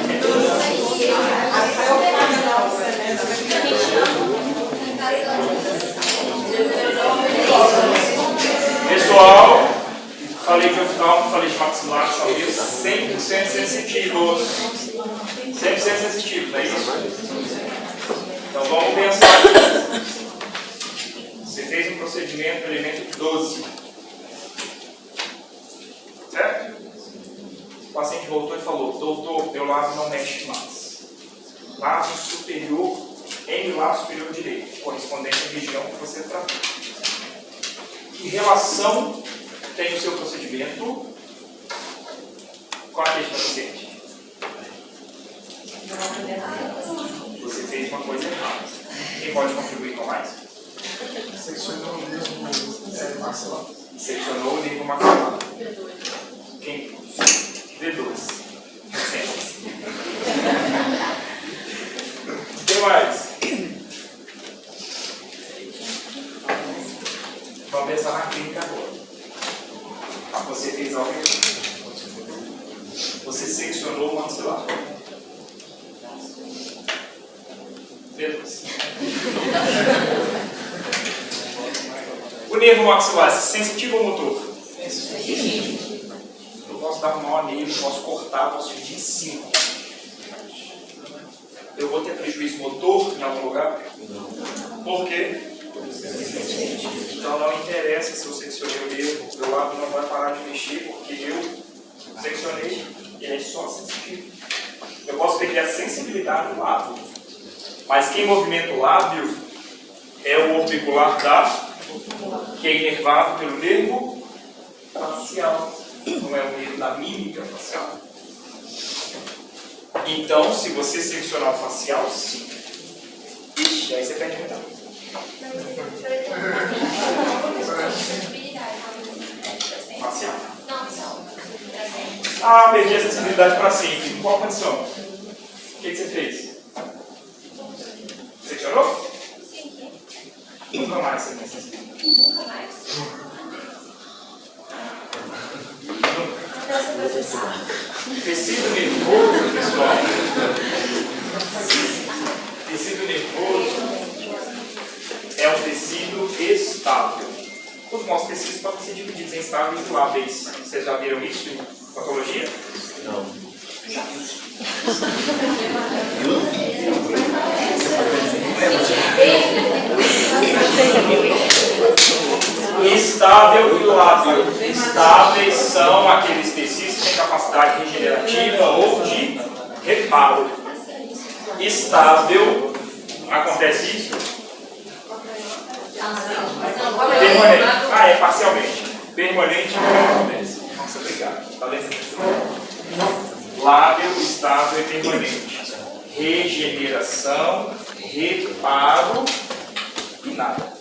Pessoal, falei de oftalmo, falei de maxilar, falei 100% sensitivos. 100% sensitivos, não é isso? Então vamos pensar aqui. Você fez um procedimento no elemento 12. Certo? O paciente voltou e falou, doutor, meu lado não mexe mais. Lado superior, M lado superior direito, correspondente à região que você tratou. Que relação tem o seu procedimento com a queixa do paciente? Você fez uma coisa errada. Quem pode contribuir com mais? Seccionou o nervo maxilar. Seccionou o nervo maxilar. Quem? D2. O que mais? Vamos pensar na clínica agora. Você fez algo errado. Você seccionou o maxilar. D2. O nervo maxilar, sensitivo ou motor? Sensitivo. Eu posso dar um nó nele, posso cortar, posso dividir em 5. Eu vou ter prejuízo motor em algum lugar? Por quê? Então não interessa se eu seccionei o nervo, meu lábio não vai parar de mexer porque eu seccionei e é só sensitivo. Eu posso perder a sensibilidade do lábio, mas quem movimenta o lábio é o orbicular da, que é inervado pelo nervo facial, não é o nervo da mímica facial. Então, se você seccionar o facial, sim. Ixi, aí você perde muita coisa. Facial. Ah, perdi a sensibilidade para sempre. Em qual condição? O que você fez? Seccionou? Nunca mais você tem sensibilidade. Nunca mais? Tecido nervoso, pessoal. Tecido nervoso é um tecido estável. Os nossos tecidos podem ser divididos em estáveis e lábeis. Vocês já viram isso em patologia? Não. Estável e lábil. Estáveis são aqueles tecidos que têm capacidade regenerativa ou de reparo. Estável, acontece isso? Permanente. Ah, é parcialmente. Permanente não acontece. Nossa, obrigado. Tá lendo isso? Lábil, estável e permanente. Regeneração, reparo e nada.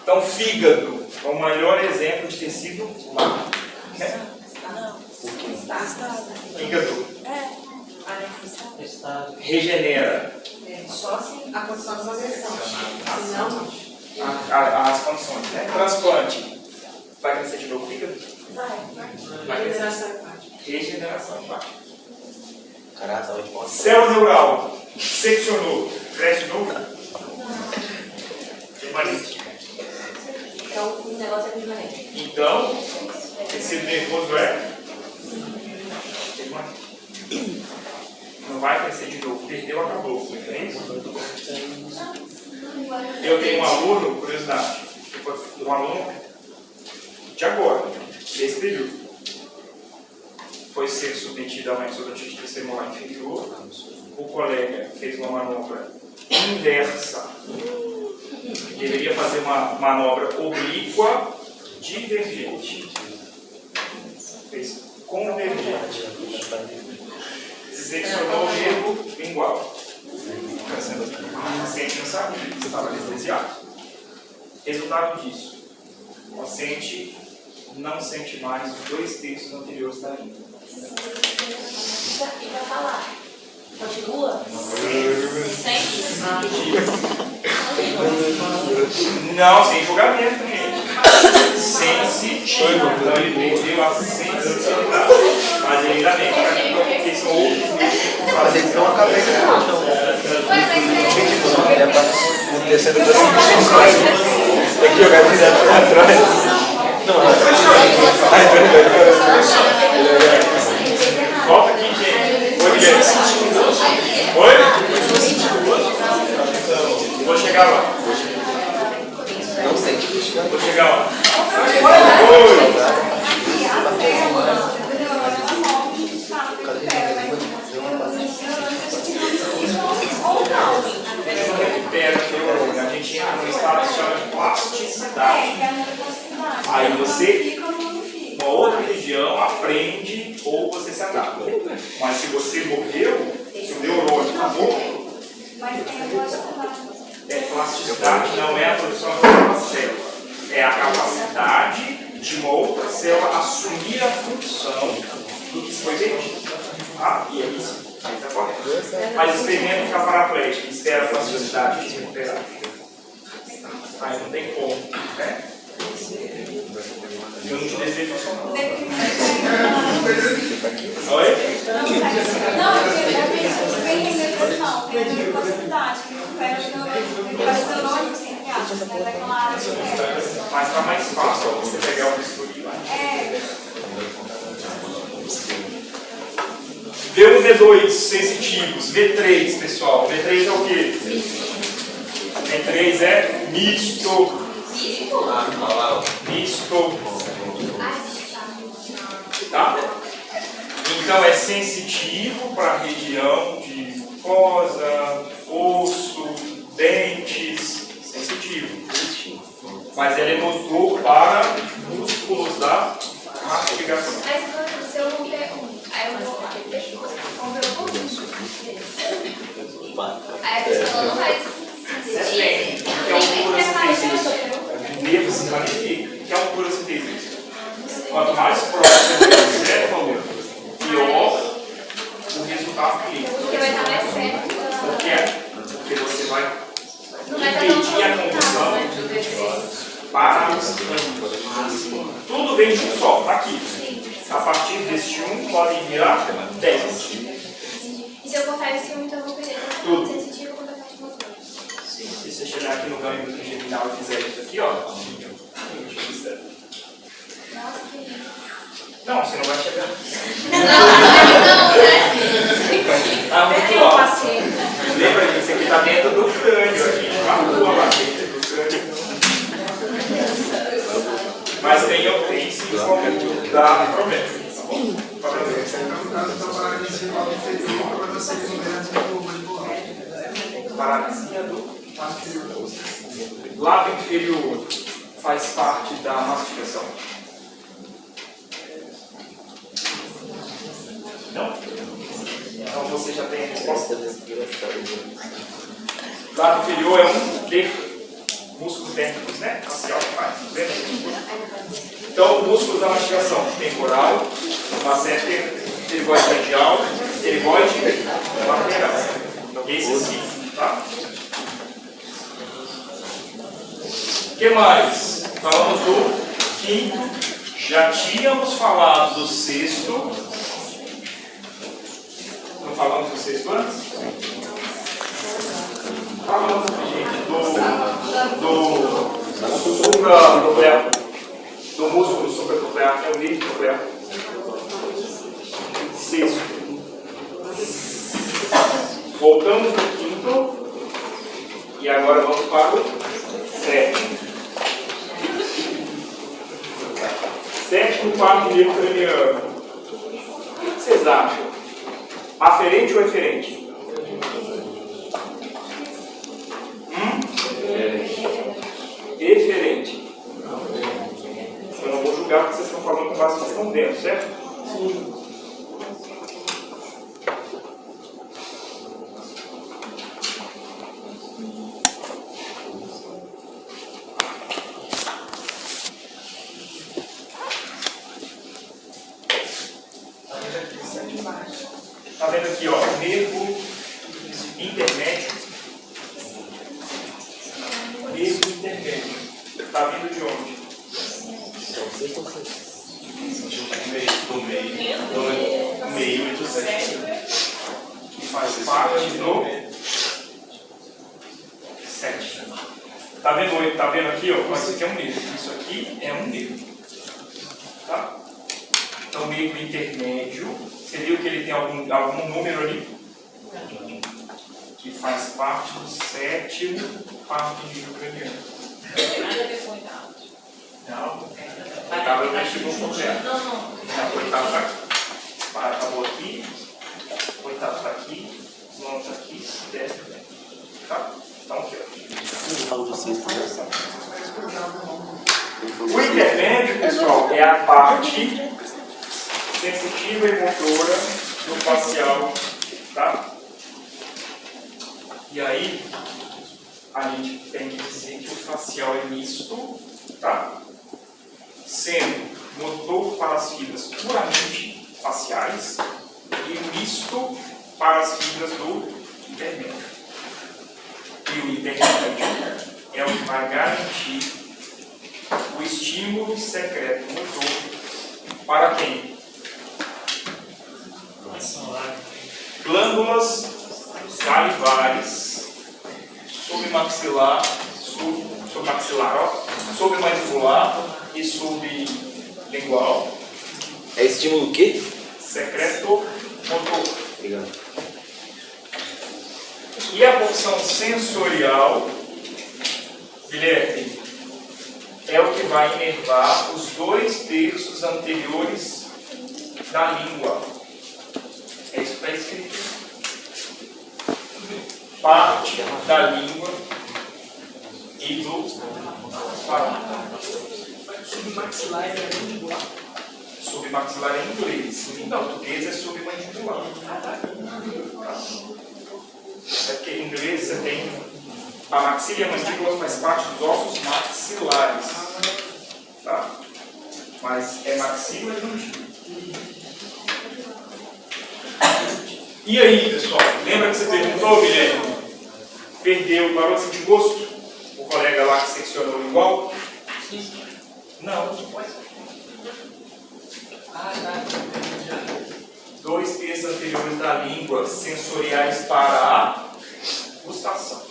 Então, fígado é o maior exemplo de tecido lábil. Fígado regenera. Só se a condição de progressão. Senão, As condições, né? Transplante. Vai crescer de novo o fígado? Vai crescer. Regeneração hepática. Caraca, tá Célula neural. Seccionou. Cresce de novo? Permanente. então o negócio é permanente. Então, tecido nervoso é permanente. Não vai crescer de novo. Perdeu, acabou. Entende? Eu tenho um aluno, curiosidade, um aluno de agora, desse período. Foi ser submetido a uma exodotite terceiro molar inferior. O colega fez uma manobra inversa. Deveria fazer uma manobra oblíqua divergente. Fez convergente. Seccionou o nervo lingual. O paciente não sabia, estava anestesiado. Resultado disso: o paciente não sente mais os 2/3 anteriores da língua. E para falar? Continua? Não, sem julgamento, gente. Sensitivo. Então ele perdeu a sensibilidade. Mas ainda bem, porque são outros níveis. Mas eles não acabam de é para o terceiro da tem que jogar direto para trás. Não, Volta aqui, gente. Oi, Guilherme. Oi? Vou chegar lá. não sente. Vou chegar lá. Oi. A gente entra no estado que chama de plasticidade. Aí você, Fica ou não fica. uma outra região, aprende ou você se adapta. Mas se você morreu, se o neurônio está morto, Mas tem a plasticidade. plasticidade não é a produção de uma célula, é a capacidade de uma outra célula assumir a função do que foi perdido. Ah, e é isso. Aí está correto. Mas experimenta ficar paraplégico, espera a plasticidade se recuperar. Aí não tem como, né? Eu não te desejo funcionar. Oi? Não, tem depressão, tem a velocidade, que recupera os neurônios, entre aspas, daquela área de cérebro. Mas está mais fácil você pegar o bisturi lá. V1, V2, sensitivos. V3, pessoal. V3 é o quê? V3 é misto. Misto. Tá? Então é sensitivo para a região de mucosa, osso, dentes. Sensitivo. Mas ele é motor para músculos da mastigação. Mas se eu não ter aí eu vou comprar um pouquinho. Aí a pessoa não vai sentir. Que é um pura nervo se ramifica. Que é um pura sintese. Quanto mais próximo do cérebro, pior o resultado clínico. Porque vai estar mais certo. Por quê? Porque você vai Não vai estar impedir a tão condução confortável. para os campos. Tudo vem de um só, tá aqui. A partir deste um podem virar 10. E se eu cortar esse então eu vou perder Tudo. tanto sensitivo quanto a parte motora. Sim, se você chegar aqui no ganho do trigeminal e fizer isso aqui, ó. Nossa, que lindo. Não, você não vai chegar. Não, né? Tá muito alto. Lembra disso, aqui tá dentro do crânio, a gente marcou lá dentro do crânio. Mas tem sim como dar problema, tá bom? Paralisia do lábio inferior faz parte da mastigação? Não? Então você já tem a resposta. Lábio inferior é um dos músculos térmicos, né? Facial que faz. Então, músculos da mastigação: temporal, masseter, pterigoide medial, pterigoide lateral. Esse sim, tá? O que mais? Falamos do quinto. Já tínhamos falado do sexto. Não falamos do sexto antes? Falamos, gente, do músculo supranuclear, que é o nervo nuclear. Sexto. Voltamos no quinto. E agora vamos para o sétimo. Sétimo parte do nervo craniano. O que vocês acham? Aferente ou eferente? Eferente. Eu não vou julgar porque vocês estão falando com base que vocês estão vendo, certo? Sim. Está vendo aqui, ó, o nervo intermédio. Nervo intermédio. Está vindo de onde? Do meio e do sétimo. Que faz parte do sétimo. Tá vendo aqui, ó? Isso aqui é um nervo. Isso aqui é um nervo. Tá? Então, nervo intermédio. Você viu que ele tem algum número ali? Que faz parte do sétimo parte de nervo craniano. Nada a ver com oitavo. Não. Oitavo é o vestibulo completo. Não. Oitavo está aqui. Acabou aqui. Oitavo está aqui. Nono está aqui. 10 também. Tá? Então, aqui, ó. O intermédio intermédio, pessoal, é a parte sensitiva e motora do facial, tá? E aí, a gente tem que dizer que o facial é misto, tá? Sendo motor para as fibras puramente faciais e misto para as fibras do intermédio. E o intermédio é o que vai garantir o estímulo secreto motor para quem? Glândulas salivares, submaxilar, submandibular e sublingual. É estímulo o quê? Secreto motor. Obrigado. E a porção sensorial, Guilherme, é o que vai inervar os 2/3 anteriores da língua. É isso que está escrito. Parte da língua e do palato. Submaxilar é mandibular. Submaxilar é em inglês. Em português é submandibular. É porque em inglês você tem a maxila e a mandíbula faz parte dos ossos maxilares. Tá? Mas é maxila e mandíbula. E aí, pessoal? Lembra que você perguntou, Guilherme? Perdeu, parou de sentir gosto? O colega lá que seccionou igual? Não. 2/3 anteriores da língua sensoriais para a gustação.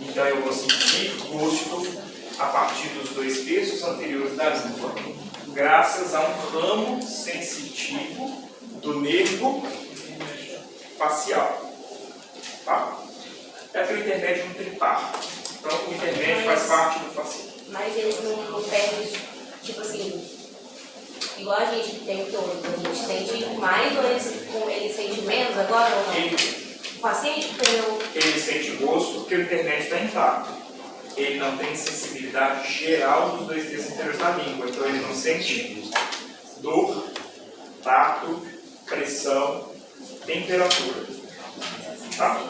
Então eu vou sentir gosto a partir dos 2/3 anteriores da língua, graças a um ramo sensitivo do nervo facial. Tá? É que o intermédio não tem par. Então o intermédio faz parte do facial. Mas eles não perdem, tipo assim, igual a gente tem todo, a gente sente mais ou ele sente menos agora ou não? O paciente perdeu. Ele sente gosto porque o intermédio está intacto. Ele não tem sensibilidade geral dos 2/3 anteriores da língua. Então ele não sente dor, tato, pressão, temperatura. Tá?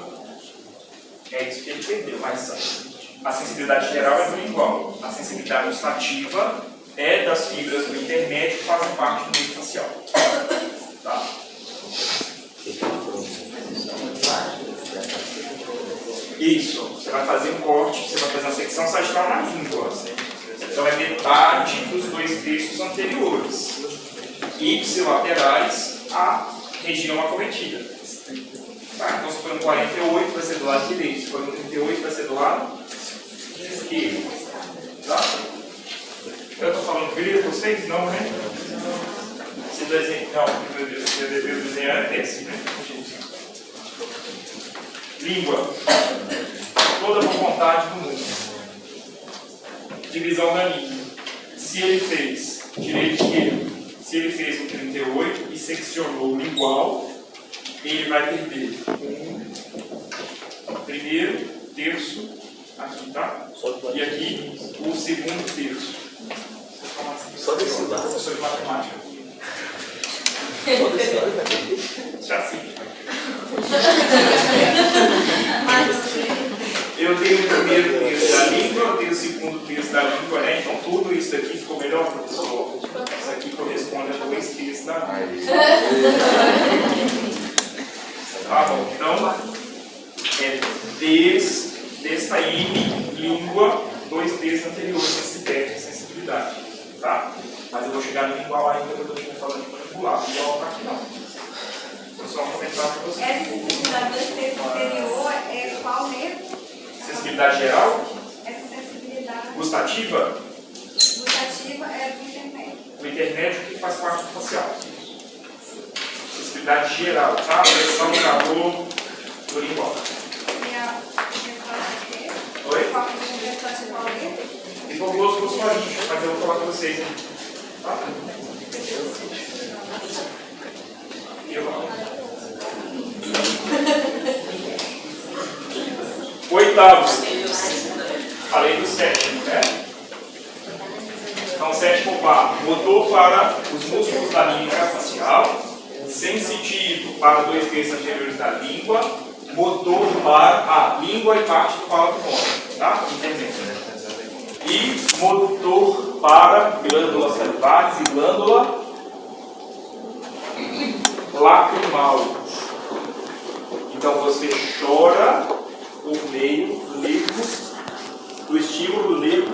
É isso que ele perdeu, mas a sensibilidade geral é do igual. A sensibilidade gustativa é das fibras do intermédio que fazem parte do meio facial. Tá? Isso, você vai fazer um corte, você vai fazer uma secção sagital na língua. Então é metade dos 2/3 anteriores. Ipsilaterais, a região acometida. Tá? Então se for no 48 vai ser do lado direito, se for no 38 vai ser do lado esquerdo. Tá? Eu estou falando grilo com vocês? Não, né? Esse desenho, não, eu deveria desenhar é esse, né? Língua. Toda a vontade do mundo. Divisão da língua. Se ele fez direito e esquerdo, se ele fez um 38 e seccionou igual, ele vai perder primeiro terço, aqui, tá? E aqui o segundo terço. Só desse lado. Professor de matemática. Só desse lado vai perder. Já sim. Eu tenho o primeiro terço da língua, eu tenho o segundo terço da língua, né? Então tudo isso daqui ficou melhor, professor. Isso aqui corresponde a 2/3 da língua. Tá bom, então é desta língua, 2/3 anteriores se perde sensibilidade. Tá? Mas eu vou chegar no lingual ainda, que eu estou falando de manipular. O igual está aqui não. Vou só comentar para vocês. Essa sensibilidade do texto anterior é qual mesmo? Sensibilidade geral, Essa sensibilidade gustativa, gustativa é do intermédio. o intermédio que faz parte do facial. Sensibilidade geral, tá? Pressão, calor, do lingual. E a restante é? Oi? Qual é o restante qual é? Hipoglossos fosforídeos, mas eu vou falar para vocês, hein? Tá? Oitavo. Falei do sétimo, né? Então, sétimo par, motor para os músculos da linha interfacial, sensitivo para 2/3 anteriores da língua, motor para a língua e parte do palato mônico, tá? Intermédio. E motor para glândulas salivares e glândula lacrimal. Então você chora por meio do nervo, do estímulo do nervo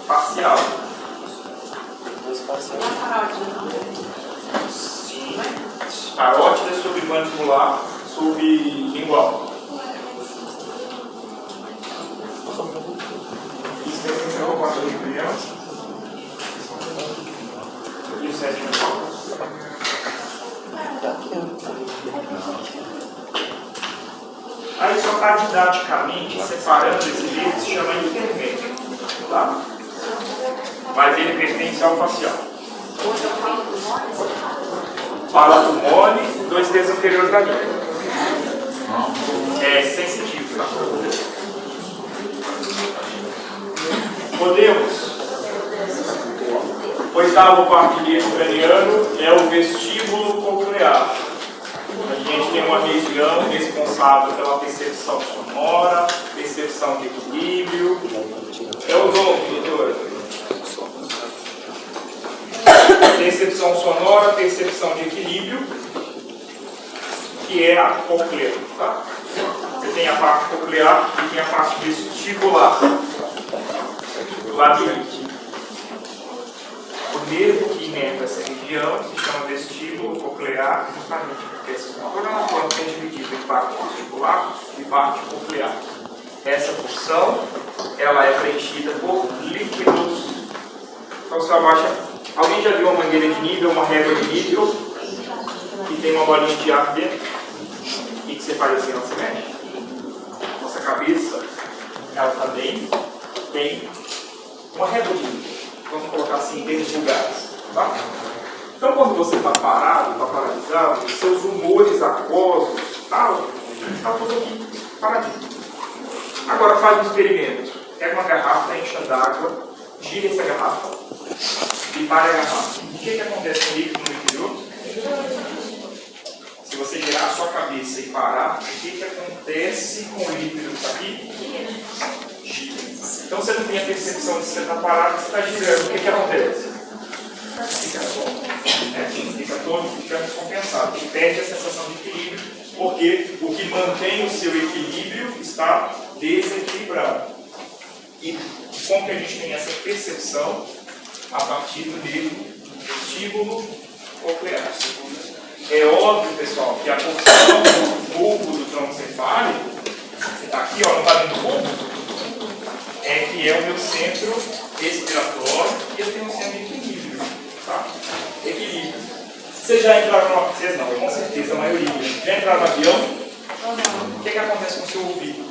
facial. Sim. Carótida submandibular, sublingual. Isso é o quarto de criança. E o sétimo. Aí só está didaticamente separando esse livro, que se chama intermédio, tá? Mas ele pertence ao facial. Palato mole, 2/3 anteriores da língua. É sensitivo, tá? Podemos. Oitavo par de nervo craniano é o vestíbulo coclear. A gente tem uma região responsável pela percepção sonora, percepção de equilíbrio. É o nome, doutora. Percepção sonora, percepção de equilíbrio, que é a cóclea. Tá? Você tem a parte coclear e tem a parte vestibular. Labirinto. O nervo que inerva essa região se chama vestíbulo coclear, justamente porque essa estrutura na forma é dividida em parte vestibular e parte coclear. Essa porção ela é preenchida por líquidos. Então você abaixa. Alguém já viu uma mangueira de nível, uma régua de nível, que tem uma bolinha de ar dentro? E que você faz assim, ela se mexe? Nossa cabeça, ela também tem uma régua de nível. Vamos colocar assim em termos lugares. Tá? Então, quando você está parado, está paralisado, seus humores aquosos, está tudo aqui paradinho. Agora faz um experimento. Pega uma garrafa, encha d'água, gira essa garrafa e para a garrafa. O que acontece com o líquido no interior? Se você girar a sua cabeça e parar, o que acontece com o líquido que está aqui? Gira. Então você não tem a percepção de você estar parado e você está girando. O que acontece? Fica todo, fica descompensado. Ele perde a sensação de equilíbrio, porque o que mantém o seu equilíbrio está desequilibrado. E como que a gente tem essa percepção? A partir do nervo vestíbulo coclear. É óbvio, pessoal, que a porção do bulbo do tronco cefálico, que está aqui, ó, não está dentro do bulbo, é que é o meu centro respiratório e eu tenho um centro de equilíbrio. Tá? Equilíbrio. Vocês já entraram no vocês não, com certeza, a maioria. Já entraram no avião? O que acontece com o seu ouvido?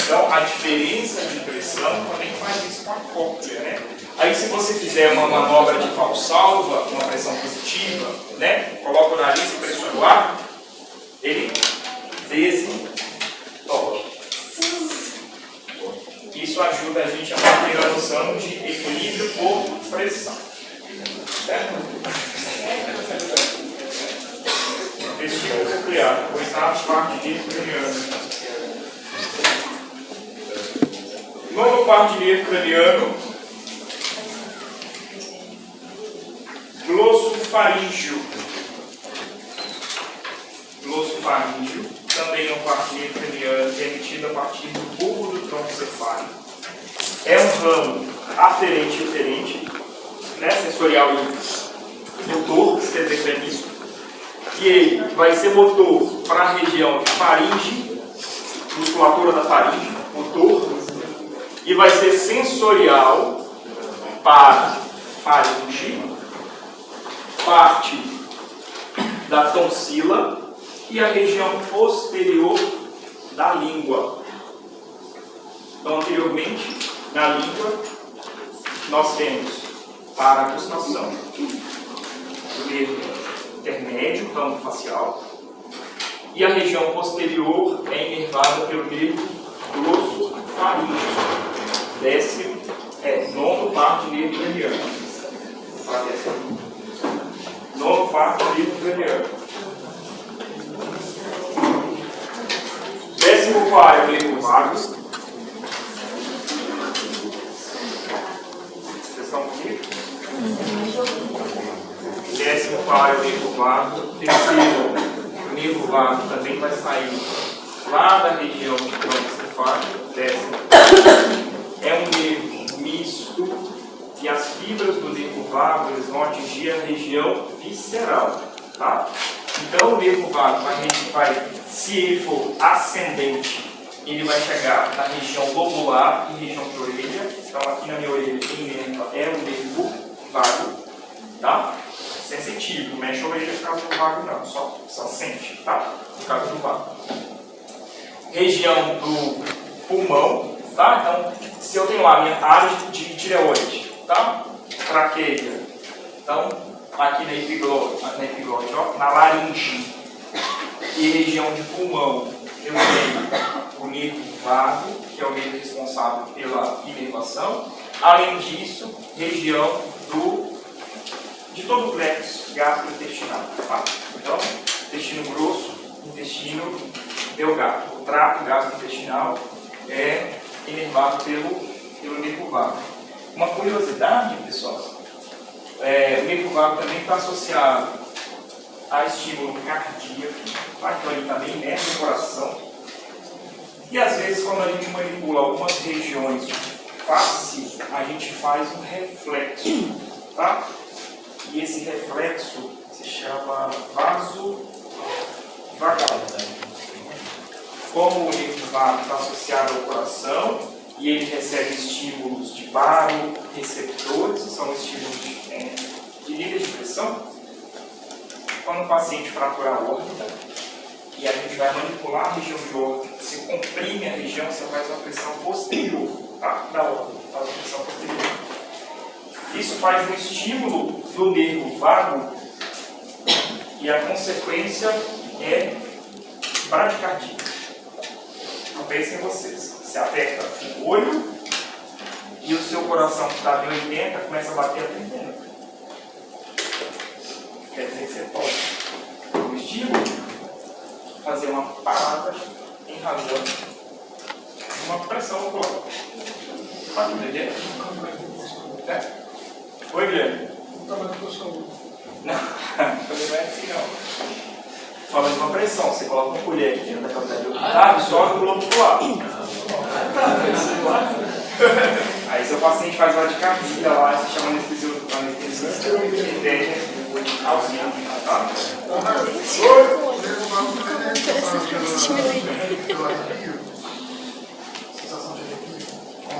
Então, a diferença de pressão também faz isso com a cóclea, né? Aí, se você fizer uma manobra de valsalva, uma pressão positiva, né? Coloca o nariz e pressiona o ar, ele desentope. Isso ajuda a gente a manter a noção de equilíbrio por pressão. Certo? Vestíbulo coclear, oitavo parte de nervo craniano. Nono par de nervo craniano, glossofaríngeo. Glossofaríngeo também é um par de nervo craniano que é emitido a partir do bulbo do tronco cefálico. É um ramo aferente e eferente, né, sensorial e motor, quer dizer que é isso. E ele vai ser motor para a região de faringe, musculatura da faringe, motor. E vai ser sensorial para faringe, parte da tonsila e a região posterior da língua. Então, anteriormente, na língua, nós temos para a gustação o nervo intermédio, ramo facial, e a região posterior é inervada pelo nervo glossofaríngeo. Nono quarto de nervo craniano. Nono quarto de nervo craniano. 14º é o nervo vago. Vocês estão comigo? 14º é o nervo vago. Terceiro, o nervo vago também vai sair lá da região de crânio-cefálico. 10º é um nervo misto e as fibras do nervo vago eles vão atingir a região visceral, tá? Então o nervo vago se ele for ascendente, ele vai chegar na região lobular e região de orelha. Então aqui na minha orelha é o nervo vago, tá? Sensitivo, não mexe a orelha por causa do vago não, só sente, tá? Por causa do vago. Região do pulmão, tá? Então, se eu tenho lá a minha área de tireoide, tá? Traqueia. Então, aqui na epiglote, ó, na laringe e região de pulmão, eu tenho o nervo vago, que é o nervo responsável pela inervação. Além disso, região de todo o plexo gastrointestinal, tá? Então, intestino grosso, intestino delgado. O trato gastrointestinal é inervado pelo nervo vago. Uma curiosidade, pessoal, o nervo vago também está associado a estímulo cardíaco, tá? Então ele também inerva o coração. E às vezes, quando a gente manipula algumas regiões de face, a gente faz um reflexo, tá? E esse reflexo se chama vasovagal. Como o nervo vago está associado ao coração e ele recebe estímulos de baroreceptores, que são estímulos de níveis de pressão, quando o paciente fratura a órbita e a gente vai manipular a região de órbita, você comprime a região, você faz uma pressão posterior, tá? Da órbita, faz uma pressão posterior. Isso faz um estímulo do nervo vago e a consequência é bradicardia. Então pensem vocês, você aperta o olho e o seu coração que está em 80 começa a bater a 30. Quer dizer que você pode, no estímulo, fazer uma parada em razão de uma pressão no corpo. Pode entender? É? Oi, Guilherme? Não está mais com o seu. Não, também não é assim não. Falando de uma pressão, você coloca uma colher aqui dentro da cavidade orbital e sobe o globo pro lado. Aí seu paciente faz bradicardia lá, se chama anestesista e tem auxílio, tá?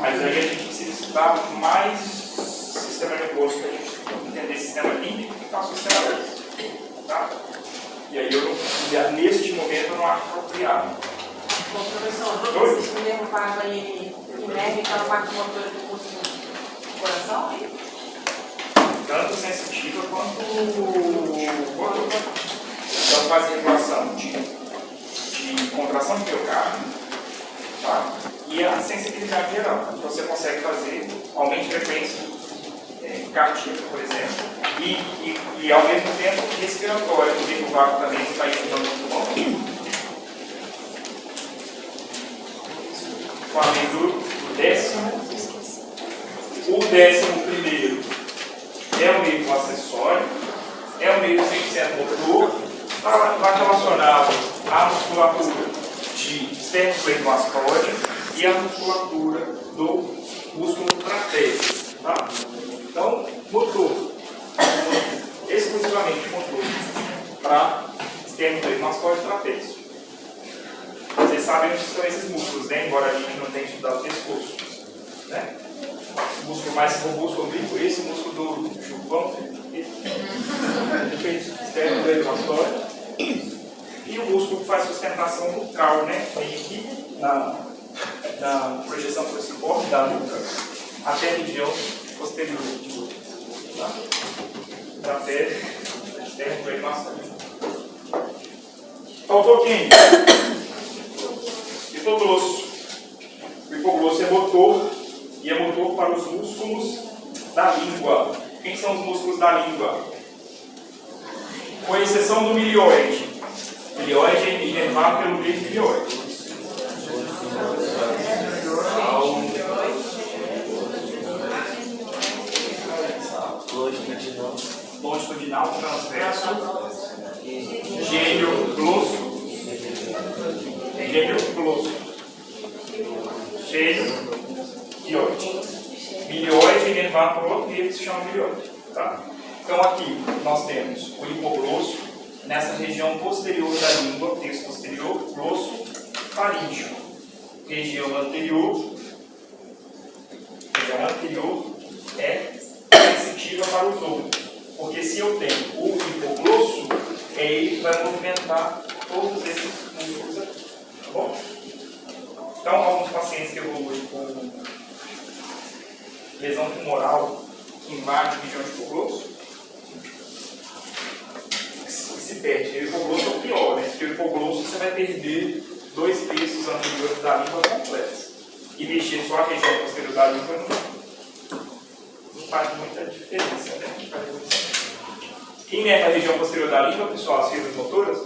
Mas aí a gente precisa estudar mais sistema nervoso para a gente entender sistema límbico que está associado a isso, tá? E aí neste momento eu não acho apropriado. Bom, professor, esse nervo vago aí inerva aquela parte motora do pulso do coração, hein? Tanto sensitiva quanto motor. Então faz regulação de contração de miocárdio, tá? E a sensibilidade geral. Então você consegue fazer aumento de frequência cardíaca, por exemplo, e ao mesmo tempo respiratório, o nervo vago também está inundando o pulmão. Falei do 11º é o nervo acessório, é o nervo 100% motor, está relacionado à musculatura de esternocleidomastoide e à musculatura do músculo trapézio. Tá? Então, motor, exclusivamente motor, para esternocleidomastoide e trapézio. Vocês sabem onde estão esses músculos, né? Embora a gente não tenha estudado o pescoço. Né? O músculo mais robusto oblíquo, esse músculo do chupão, esternocleidomastoide. E o músculo que faz sustentação bucal, né? Vem aqui na projeção cruciforme da nuca até a região posterior. Tá? Trapézio, esternocleidomastoide. Faltou quem? Hipoglosso. O hipoglosso é motor e é for para os músculos da língua. Quem são os músculos da língua? Com exceção do milioide. O milioide é inervado pelo nervo milioide. Longitudinal, transverso, gênio glosso, milioide. Milioide é inervado por outro nervo que se chama milioide. Tá? Então aqui nós temos o hipoglosso, nessa região posterior da língua, terço posterior, glosso, faríngeo. Região anterior é sensitiva para o tom. Porque se eu tenho o hipoglosso, ele vai movimentar todos esses músculos aqui. Tá bom? Então, alguns pacientes que evoluem com lesão tumoral que invade a região de hipoglosso, se perde. O hipoglosso é o pior, né? Porque o hipoglosso você vai perder 2/3 anteriores da língua completos. E mexer só a região posterior da língua não faz muita diferença, né? Quem inerva a região posterior da língua, pessoal, as fibras motoras?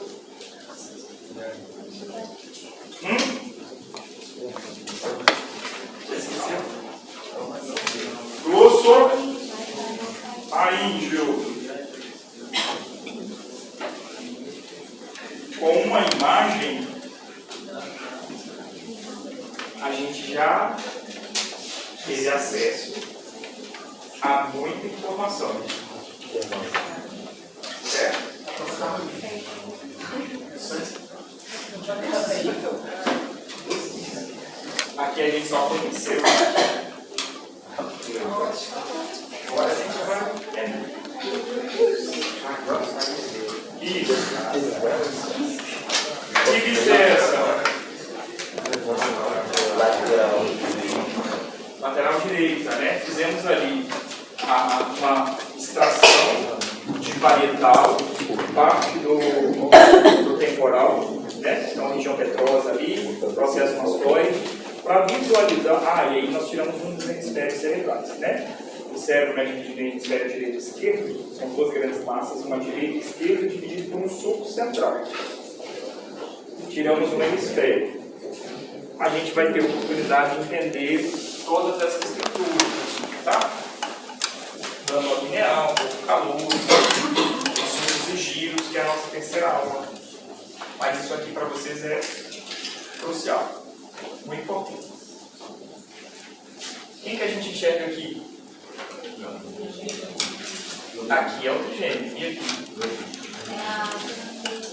Glosso faríngeo. Com uma imagem, a gente já teve acesso a muita informação. Certo? Aqui a gente só conheceu. Agora a gente vai entender. Isso. Que vice-versa? Lateral direita, né? Fizemos ali uma extração de parietal por parte do temporal, né? Então, região petrosa ali, processo mastoide, para visualizar. E aí nós tiramos um dos hemisférios cerebrais, né? O cérebro, né, dividido em hemisfério direito e esquerdo, são duas grandes massas, uma direita e esquerda, dividido por um sulco central. Tiramos um hemisfério. A gente vai ter oportunidade de entender todas essas estruturas, tá? Dando lineal, calor, sulcos e giros, que é a nossa terceira aula. Mas isso aqui para vocês é crucial, muito importante. Quem que a gente enxerga aqui? Aqui é o trigêmeo, e aqui?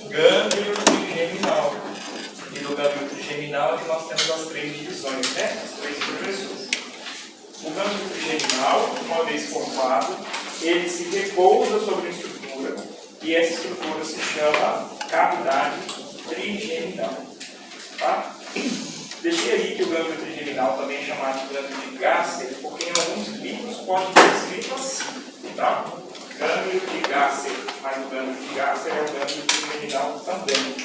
Gânglio trigeminal. E no gânglio trigeminal nós temos as 3 divisões, né? As 3 projeções. O gânglio trigeminal, uma vez formado, ele se repousa sobre a estrutura e essa estrutura se chama cavidade trigeminal. Tá? Deixei aí que o gânglio trigeminal também é chamado de gânglio de Gasser, porque em alguns livros pode ser escrito assim. Tá? Gânglio de Gasser, mas o gânglio de Gasser é o gânglio trigeminal também.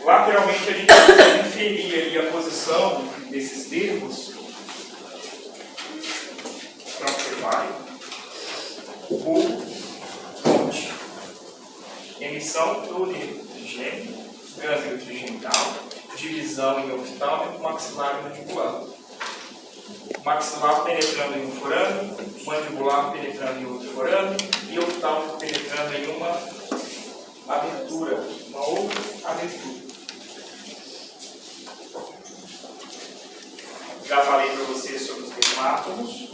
Lateralmente a gente precisa inferir aí a posição desses nervos. Para onde você vai? O ponte. Emissão do nervo trigêmeo, gânglio trigeminal, divisão em oftálmico, maxilar e mandibular. Maxilar penetrando em um forame, mandibular penetrando em outro forame e oftálmico penetrando em uma abertura, uma outra abertura. Já falei para vocês sobre os dermátomos,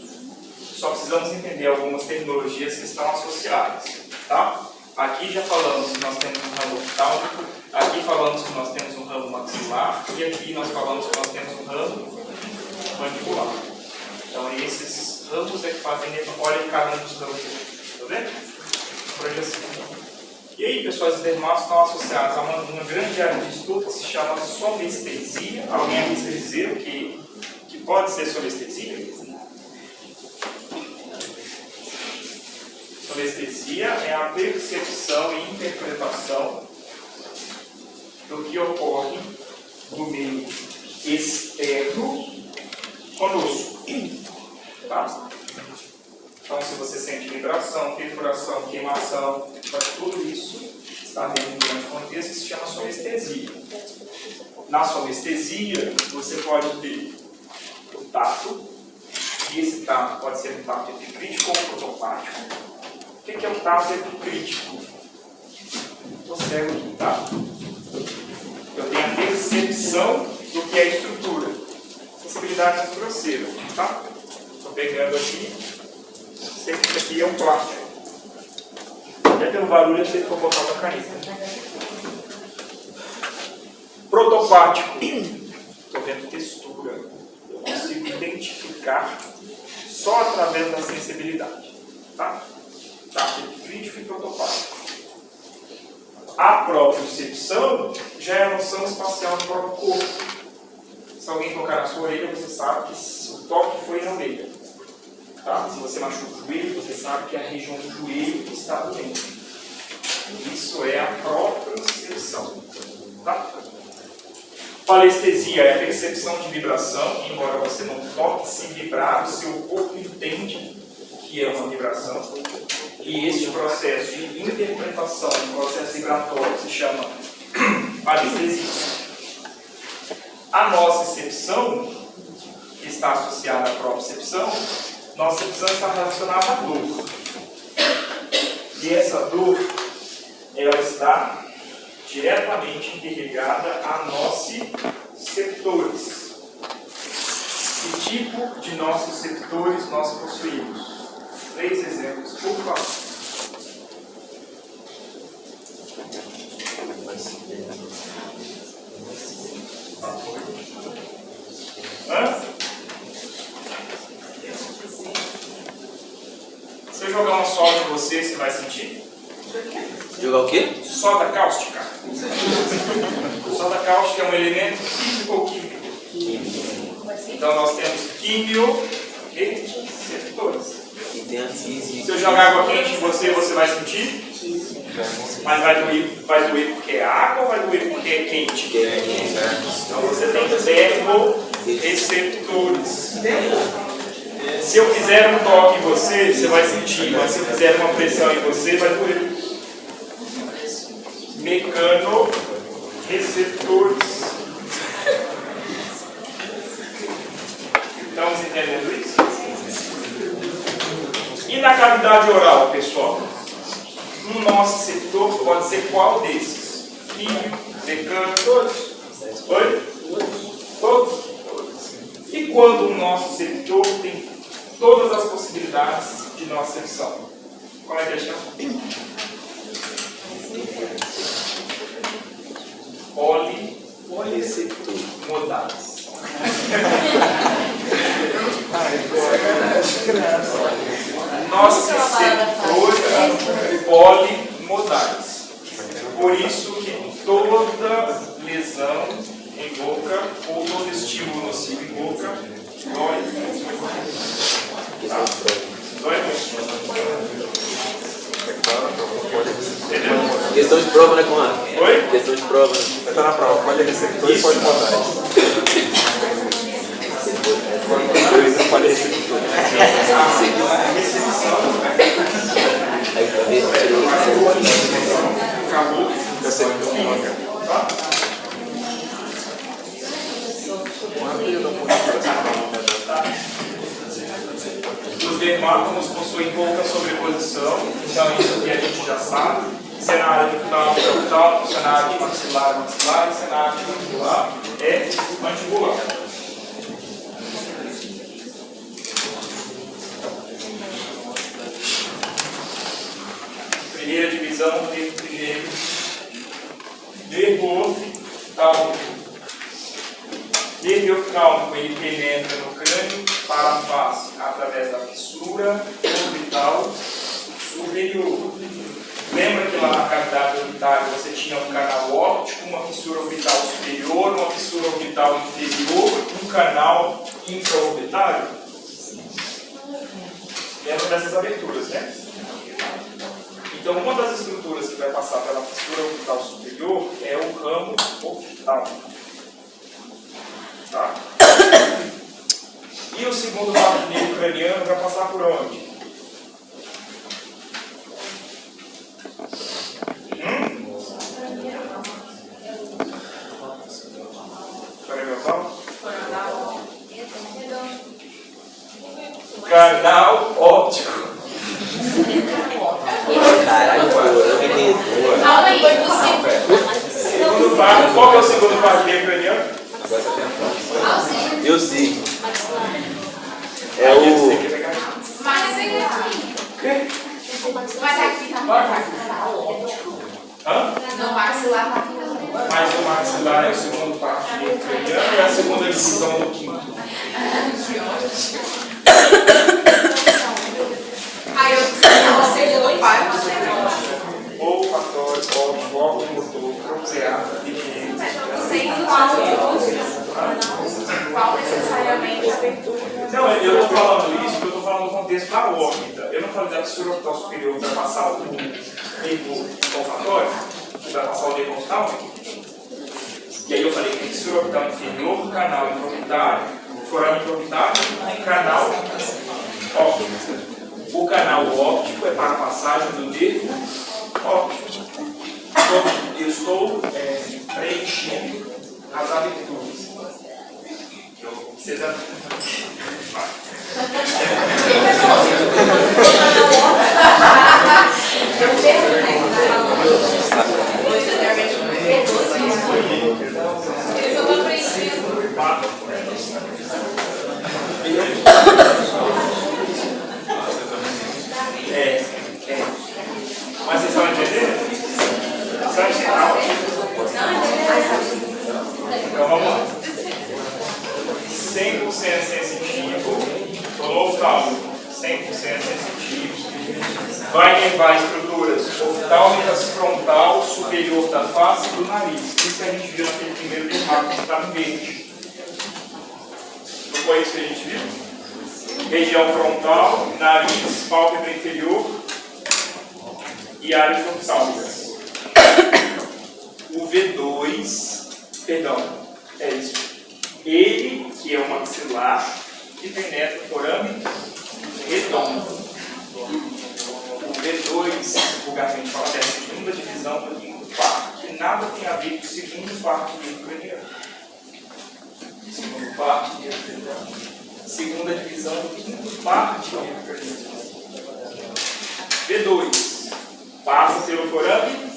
só precisamos entender algumas terminologias que estão associadas. Tá? Aqui já falamos que nós temos um ramo oftálmico, aqui falamos que nós temos um ramo maxilar e aqui nós falamos que nós temos um ramo mandibular. Então esses ramos é que fazem, olha cada um dos ramos aqui, tá vendo? Projeção. E aí, pessoal, os dermatos estão associados a uma grande área de estudo que se chama somestesia. Alguém aqui quer dizer o que pode ser somestesia? Somestesia é a percepção e interpretação do que ocorre no meio externo conosco. Tá? Então, se você sente vibração, perfuração, queimação, tudo isso está dentro de um grande contexto que se chama somestesia. Na somestesia, você pode ter o tato, e esse tato pode ser um tato epicrítico ou protopático. O que é o tato epicrítico? Estou cego aqui, tá? Eu tenho a percepção do que é a estrutura. Sensibilidade mais grosseira, tá? Estou pegando aqui, sei que isso aqui é um plástico. Até pelo barulho eu sei que vou botar uma caneta. Protopático. Estou vendo textura. Eu consigo identificar só através da sensibilidade. Tá? Tá? Crítico e protopático. A propriocepção já é a noção espacial do próprio corpo. Se alguém tocar na sua orelha, você sabe que o toque foi na orelha. Tá? Se você machuca o joelho, você sabe que é a região do joelho que está doendo. Isso é a propriocepção. Tá? Palestesia é a percepção de vibração, embora você não toque, se vibrar, o seu corpo entende que é uma vibração. E este processo de interpretação, um processo vibratório, se chama palestesia. A nocicepção, que está associada à propriocepção, nocicepção está relacionada à dor. E essa dor, ela está diretamente interligada a nociceptores. Que tipo de nociceptores nós possuímos? 3 exemplos, por favor. Se eu jogar uma soda em você, você vai sentir? Jogar o quê? Soda cáustica. Soda cáustica é um elemento físico ou químico? Então nós temos quimio-receptores. E tem a física. Se eu jogar água quente em você, você vai sentir? Mas vai doer porque é água ou vai doer porque é quente? Então você tem termoreceptores. Se eu fizer um toque em você, você vai sentir, mas se eu fizer uma pressão em você, vai doer. Mecanoreceptores. Estamos entendendo isso? E na cavidade oral, pessoal? Um nociceptor pode ser qual desses? Químico, mecânico, todos? Oi? Todos? E quando um nociceptor tem todas as possibilidades de nocicepção? Qual é a questão? Polireceptor modais. Nociceptores polimodais. Por isso que toda lesão em boca ou todo estímulo nocivo em boca dói. Tá? Dói muito. Entendeu? Questão de prova, né, Conrado? Oi? Questão de prova. Vai estar na prova, pode receptor e pode modais. Pode receptor. Aí pra ver, Acabou. Tá? Os dermátomos possuem pouca sobreposição, então isso aqui a gente já sabe. Se é na área de tálamo, é o tálamo, se é na área de maxilar, maxilar, se é na área de mandibular, é mandibular. Primeira divisão tem o primeiro nervo oftálmico. Nervo oftálmico, ele penetra no crânio para a face através da fissura orbital superior. Lembra que lá na cavidade orbitária você tinha um canal óptico, uma fissura orbital superior, uma fissura orbital inferior, um canal infraorbitário? Lembra dessas aberturas, né? Então, uma das estruturas que vai passar pela fissura orbital superior é o ramo oftálmico. Tá? E segundo par de nervo craniano vai passar por onde? Canal óptico. Caralho, pô, eu entendi. Calma aí, você. Segundo par, qual que é o segundo par de nervo craniano? Eu sei. É o. Mas aqui tá Hã? no maxilar tá aqui. Mas o maxilar é o segundo par de nervo craniano e a segunda divisão do quinto. Aí eu sei o pai, Olfatório, óptico, motor, proxeado, higiene. sem qual necessariamente Não, eu estou falando isso porque eu estou falando no contexto da órbita. Eu não falei da fissura orbital superior que vai passar o nervo olfatório, que vai passar o nervo oftálmico. E aí eu falei que fissura orbital inferior, canal intraorbitário, forame intraorbitário e canal óptico. O canal óptico é para a passagem do nervo óptico. Então, eu estou preenchendo as aberturas. Vocês mas vocês estão entendendo? Estão entendendo? Então vamos lá. 100% sensitivo, oftalmo 100% sensitivo, vai levar estruturas oftálmicas frontal, superior da face e do nariz. Isso que a gente viu naquele primeiro queimado que está no verde. Não foi isso que a gente viu? Região frontal, nariz, pálpebra inferior e áreas oftálmicas. O V2, perdão, é isso. Ele, que é o maxilar, que penetra o forame redondo. O V2, vulgarmente falado, é a segunda divisão do quinto par, que nada tem a ver com o segundo par de nervo craniano. Segundo par de nervo craniano. Segunda divisão do quinto par de nervo craniano. V2, passa pelo forame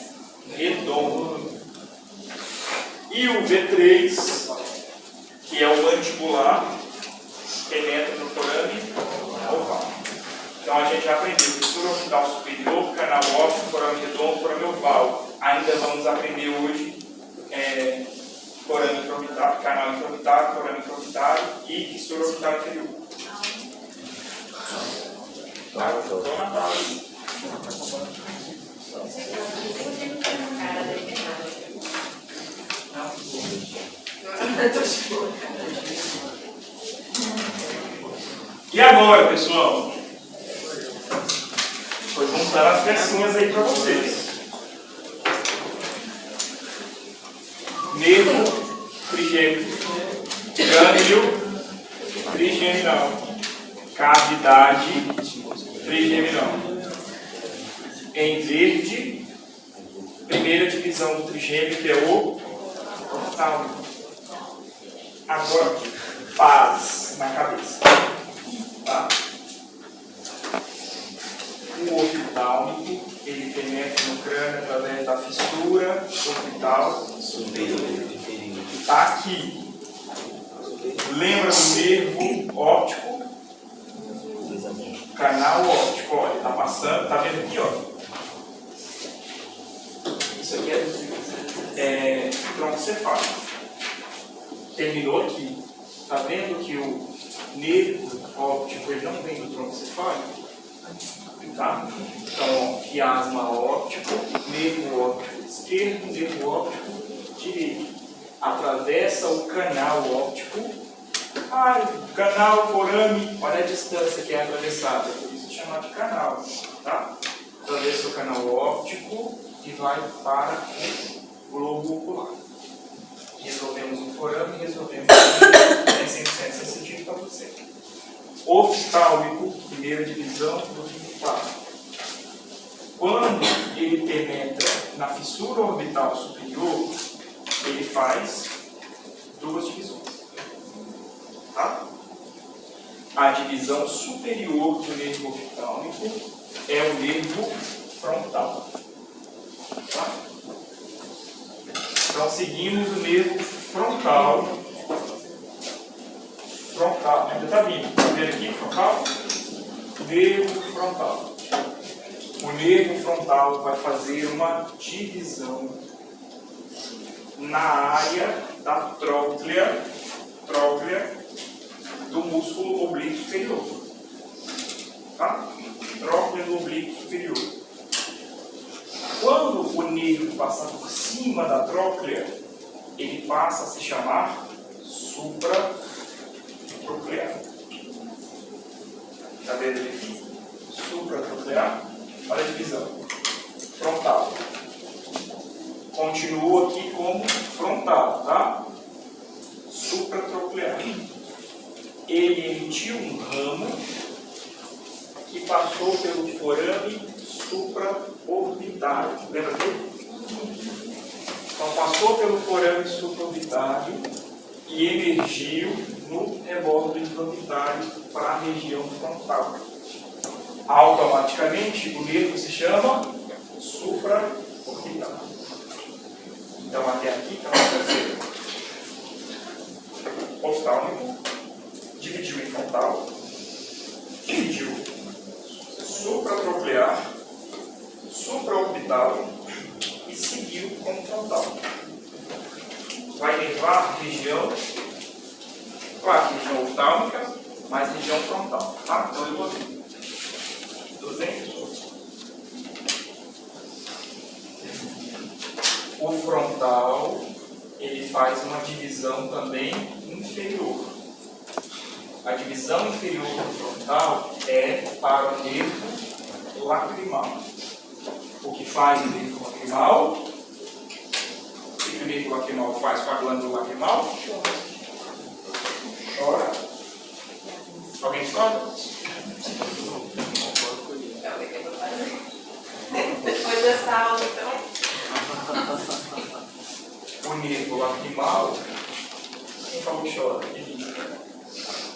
redondo. E o V3, que é o mandibular, penetra no forame oval. Então a gente já aprendeu fissura orbital superior, canal óptico, forame redondo, forame oval. Ainda vamos aprender hoje forame intraorbitário, canal intraorbitário, forame intraorbitário e fissura orbital inferior. Tá? Então na base. E agora, pessoal? Vou juntar as pecinhas aí para vocês. Nervo trigêmeo, gânglio trigeminal, cavidade trigeminal. Em verde, primeira divisão do trigêmeo, que é o oftálmico. Agora, paz na cabeça. Tá? O oftálmico, ele penetra no crânio através da fissura orbital que está aqui. Lembra do nervo óptico? Canal óptico, olha, está passando, está vendo aqui, ó. Isso aqui é tronco cefálico. Terminou aqui. Está vendo que o nervo óptico ele não vem do tronco cefálico? Tá? Então, quiasma óptico, nervo óptico esquerdo, nervo óptico direito. Atravessa o canal óptico. Canal, forame, olha a distância que é atravessada. Por isso chama de canal. Tá? Atravessa o canal óptico e vai para o globo ocular. Resolvemos o forame e resolvemos o 100% sensitivo para você. Oftálmico, primeira divisão do oftalmo. Quando ele penetra na fissura orbital superior, ele faz duas divisões. Tá? A divisão superior do nervo oftálmico é o nervo frontal. Tá? Então seguimos o nervo frontal. Frontal, ainda está vindo. Está vendo aqui, frontal? Nervo frontal. O nervo frontal vai fazer uma divisão na área da tróclea do músculo oblíquo superior. Tá? Tróclea do oblíquo superior. Quando o nervo passar por cima da tróclea, ele passa a se chamar supratroclear. Está vendo aqui? Supratroclear. Olha a divisão. Frontal. Continua aqui como frontal, tá? Supratroclear. Ele emitiu um ramo que passou pelo forame supraorbitário. Lembra dele? Então passou pelo forame supraorbitário e emergiu no rebordo intraorbitário para a região frontal. Automaticamente o nervo se chama supraorbital. Então até aqui está acontecendo. Oftálmico, dividiu em frontal, dividiu supratroclear, supraorbital e seguiu com frontal. Vai levar a região, claro, região oftálmica, mas região frontal. Tá? Então eu vou ver. O frontal, ele faz uma divisão também inferior. A divisão inferior do frontal é para o nervo lacrimal. O que faz o nervo lacrimal? O que o nervo lacrimal faz com a glândula lacrimal? Chora. Alguém discorda? Depois dessa aula, então. O nervo lacrimal, quem falou que chora?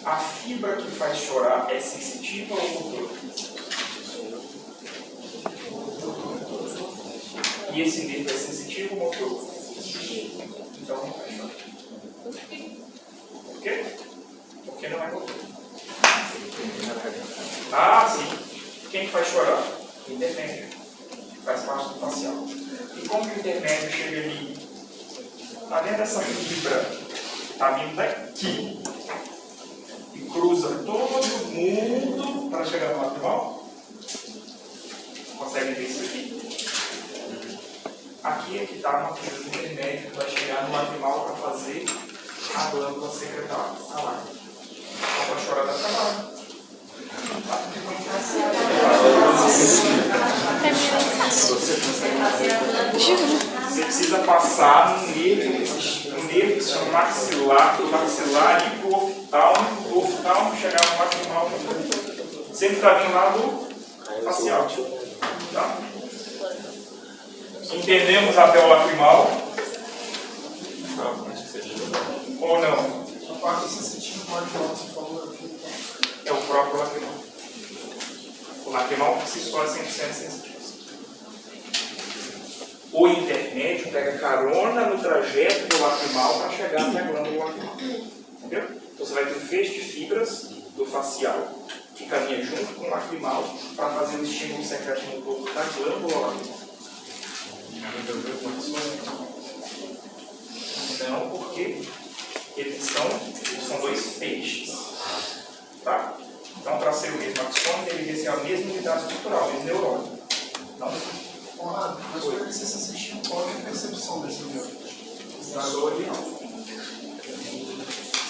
A fibra que faz chorar é sensitiva ou motor? E esse nervo é sensitivo ou motor? Então não faz chorar. Por quê? Porque não é motor. Ah, sim. Quem faz chorar? Intermédio. Faz parte do facial. E como que o intermédio chega ali? Está vendo essa fibra? Está vindo daqui. E cruza todo mundo para chegar no lacrimal? Consegue ver isso aqui? Aqui é que está uma fibra do intermédio que vai chegar no lacrimal para fazer a glândula secretária. Olha lá. Só para chorar da trabalho. Você precisa passar no nervo que se chama maxilar, do maxilar e do oftálmico, do oftálmico chegar no lacrimal. Sempre está vindo lá do facial. Tá? Entendemos até o lacrimal? Ou não? A parte sensitiva lacrimal que você falou aqui. É o próprio lacrimal. O lacrimal por si só é 100% sensitivo. O intermédio pega carona no trajeto do lacrimal para chegar até a glândula lacrimal. Entendeu? Então você vai ter um feixe de fibras do facial que caminha junto com o lacrimal para fazer o estímulo secreto motor da glândula lacrimal. Não, porque eles são dois feixes. Tá? Então, para ser o mesmo axônio, deveria ser a mesma unidade estrutural, o mesmo neurônio. Não? Mas para ele ser sensitivo, qual é a percepção desse neurônio? Dor e alto.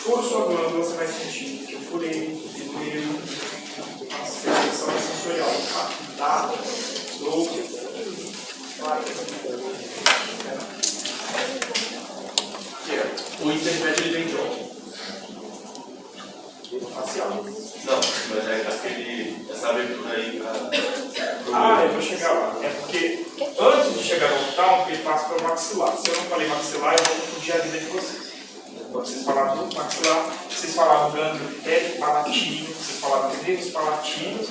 Fura sua glândula, você vai sentir que eu furei, que doeu, a sensação sensorial. Tá? Dor. O intermédio ele vem de onde? Do facial. Não. essa abertura aí Ah, eu vou chegar lá. É porque antes de chegar no oftalmo, ele passa para o maxilar. Se eu não falei maxilar, eu vou confundir a vida de vocês. Então, vocês falaram do maxilar, vocês falaram gânglio epitélio palatino, vocês falaram nervos palatinos,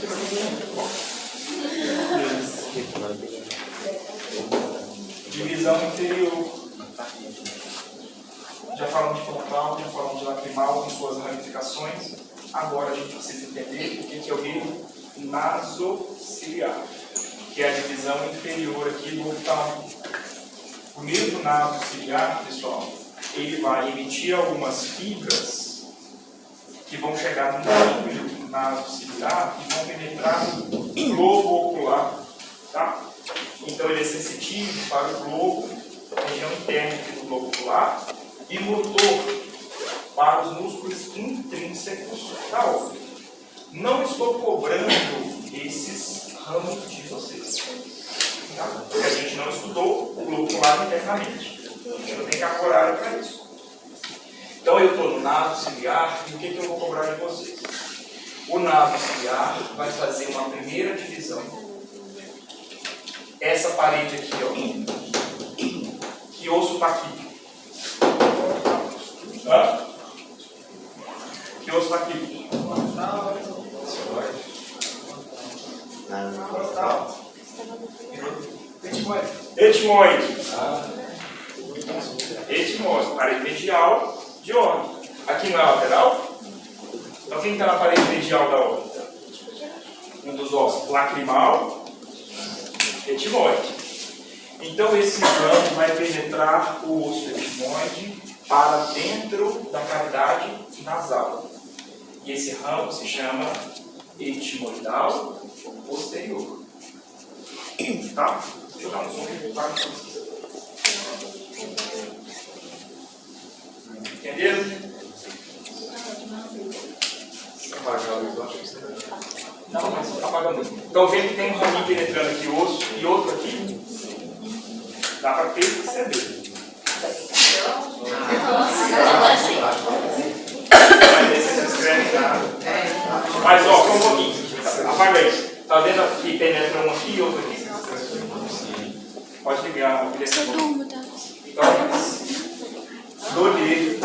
divisão inferior. Já falamos de frontal, já falamos de lacrimal com suas ramificações. Agora a gente precisa entender o que é o nervo nasociliar, que é a divisão inferior aqui do oftalmo. O nervo nasociliar, pessoal, ele vai emitir algumas fibras que vão chegar no núcleo nasociliar e vão penetrar no globo ocular, tá? Então ele é sensitivo para o globo, região interna aqui do globo ocular, e motor para os músculos intrínsecos da órbita. Não estou cobrando esses ramos de vocês, tá? Porque a gente não estudou o globo ocular internamente. A gente não tem carga horária para isso. Então eu estou no nasociliar e o que eu vou cobrar de vocês? O nasociliar vai fazer uma primeira divisão. Essa parede aqui, ó. Que osso está aqui? Hã? Que osso está aqui? Etimoide. Etimoide, parede medial de órbita. Aqui não é lateral? Então quem está na parede medial da órbita? Um dos ossos lacrimal, etimoide. Então esse ramo vai penetrar o osso etimoide para dentro da cavidade nasal. E esse ramo se chama etimoidal posterior. Tá? Deixa eu dar um zoom para vocês. Entenderam? Não, mas apaga muito. Então vendo que tem um raminho penetrando aqui o osso e outro aqui, dá para perceber. Mas esse se escreve nada. Mas ó, só um pouquinho. Apaga aí. Tá vendo que penetra um aqui e outro aqui? Pode ligar o telefone. Então, do dedo,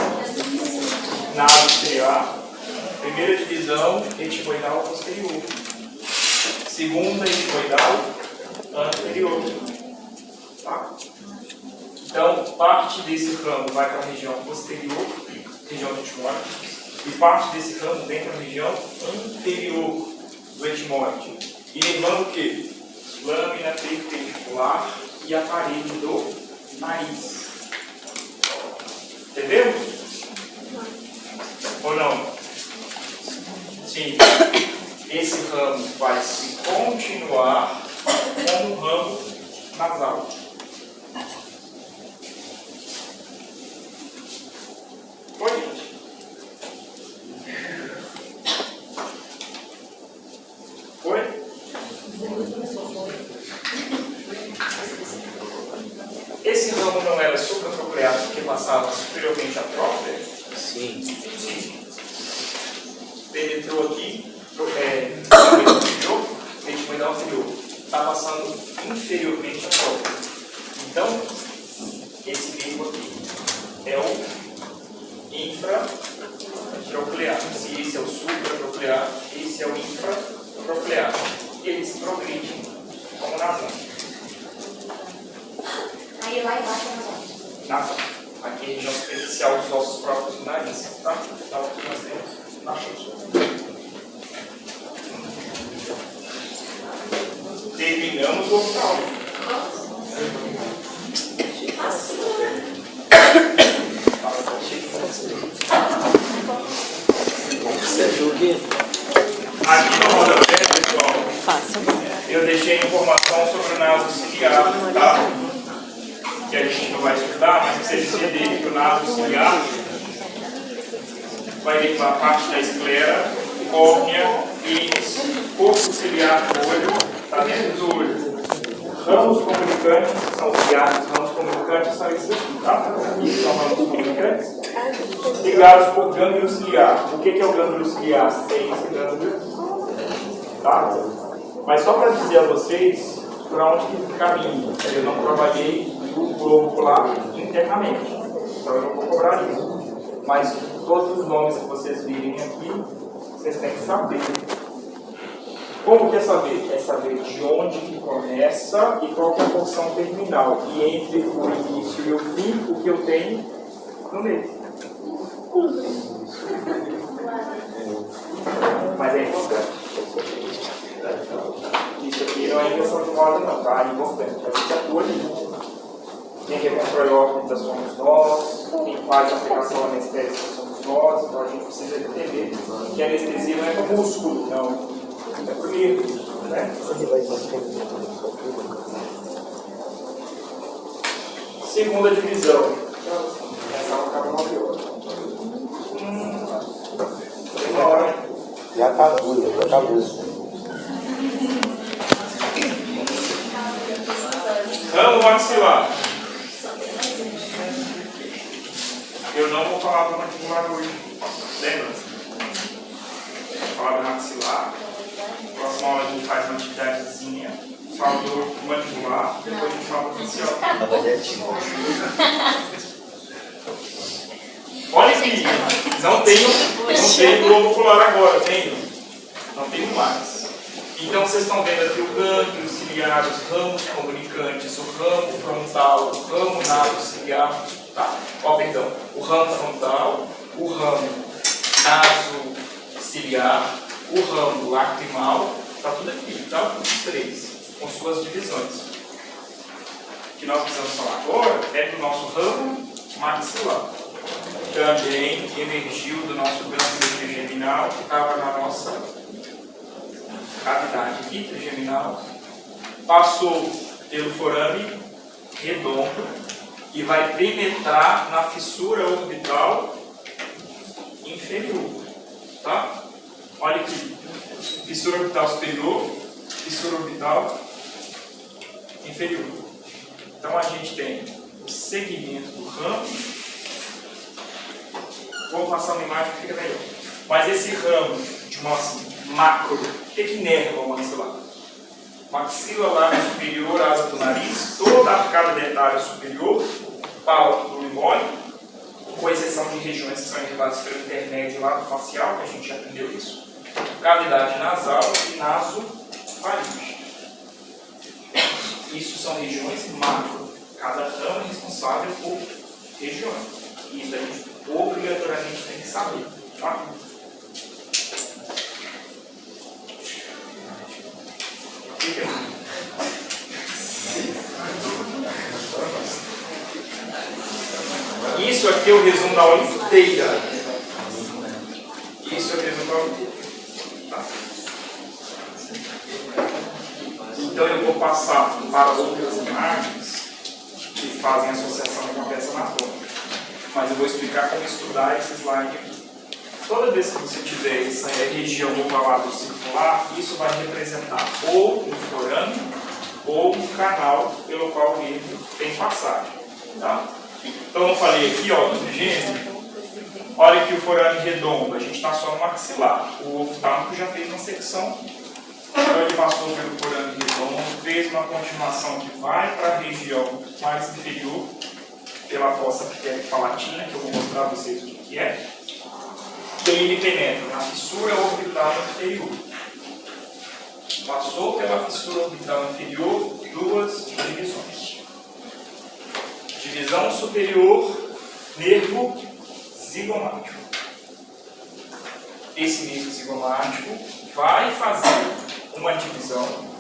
nasociliar, primeira divisão, etimoidal posterior. Segunda, etimoidal anterior. Tá? Então, parte desse ramo vai para a região posterior, região do etimoide, e parte desse ramo vem para a região anterior do etimoide. E lembrando o quê? Lâmina perpendicular e a parede do nariz. Entendemos? Ou não? Sim. Esse ramo vai se continuar como um ramo nasal. Foi, gente? Foi? Esse ramo não era supratronclear porque passava superiormente à tróclea? Sim. Penetrou aqui, etimoidal anterior. Está passando inferiormente à tróclea. Então, esse meio aqui é o infratroclear. Se esse é o supratroclear, esse é o infratroclear. E eles progridem como nasal. Aí lá embaixo é Nasal. Aqui é a região superficial dos ossos próprios do nariz. Tá? Então aqui nós temos na chute. Terminamos o oftalmo. Aqui no rodapé, pessoal, eu deixei informação sobre o nasociliar, tá? Que a gente não vai estudar, mas vocês entenderem que o nasociliar vai levar a parte da esclera, córnea, íris, corpo ciliar do olho, está dentro do olho. Ramos comunicantes são ciliares, ramos comunicantes são esses aqui, tá? Isso são ramos comunicantes. Ligados por gânglio ciliar. O que é o gânglio ciliar? É esse gânglio Tá? Mas só para dizer a vocês para onde que caminha. Eu não trabalhei o globo ocular internamente. Então eu não vou cobrar isso. Mas todos os nomes que vocês virem aqui, vocês têm que saber. Como que é saber? É saber de onde que começa e qual que é a porção terminal. E entre o início e o fim, o que eu tenho no meio. Mas é importante. Isso aqui não é inversão de moda não, tá? É importante. A gente atua ali. Quem reconstrói órbitas somos nós, quem faz a aplicação anestésica somos nós, então a gente precisa entender que a anestesia não é para o músculo, não. É para o nervo, né? Segunda divisão. Essa não acaba 9 horas. Já acabou, já acabou. Ramo maxilar. Eu não vou falar do mandibular hoje. Lembra? Vou falar do maxilar. Próxima aula a gente faz uma atividadezinha. Fala do mandibular. Depois a gente fala do facial. Olha aqui. Não tenho globo ocular agora. Tenho? Não tenho mais. Então vocês estão vendo aqui o gânglio ciliar, os ramos comunicantes, o ramo frontal, o ramo nado ciliar, tá? Ó, perdão, o ramo frontal, o ramo naso ciliar, o ramo lacrimal, tá tudo aqui, tá? Os três, com suas divisões. O que nós precisamos falar agora é do nosso ramo maxilar. Também emergiu do nosso gânglio trigeminal, que estava na nossa cavidade aqui, trigeminal, passou pelo forame redondo e vai penetrar na fissura orbital inferior, tá? Olha aqui, fissura orbital superior, fissura orbital inferior. Então a gente tem o segmento do ramo. Vou passar uma imagem que fica melhor. Mas esse ramo de uma macro, o que inerva o maxilar? Maxila lábio superior, asa do nariz, toda a arcada dentária superior, pálpito do limóide, com exceção de regiões que são inervadas pelo intermédio lábio facial, que a gente já aprendeu isso, cavidade nasal e nasofaringe. Isso são regiões macro. Cada ramo é responsável por regiões. Isso a gente obrigatoriamente tem que saber. Tá? Isso aqui é o resumo da aula inteira. Isso é o resumo da aula inteira. Tá? Então eu vou passar para outras imagens que fazem associação com a peça anatômica. Mas eu vou explicar como estudar esse slide aqui. Toda vez que você tiver essa região ovalada circular, isso vai representar ou um forame ou um canal pelo qual o nervo tem passagem. Tá? Então eu falei aqui, ó, do trigêmeo. Olha aqui o forame redondo, a gente está só no maxilar. O oftálmico já fez uma secção. Então ele passou pelo forame redondo, fez uma continuação que vai para a região mais inferior, pela fossa palatina, que eu vou mostrar para vocês o que é. E aí ele penetra na fissura orbital inferior. Passou pela fissura orbital inferior, duas divisões. Divisão superior, nervo zigomático. Esse nervo zigomático vai fazer uma divisão.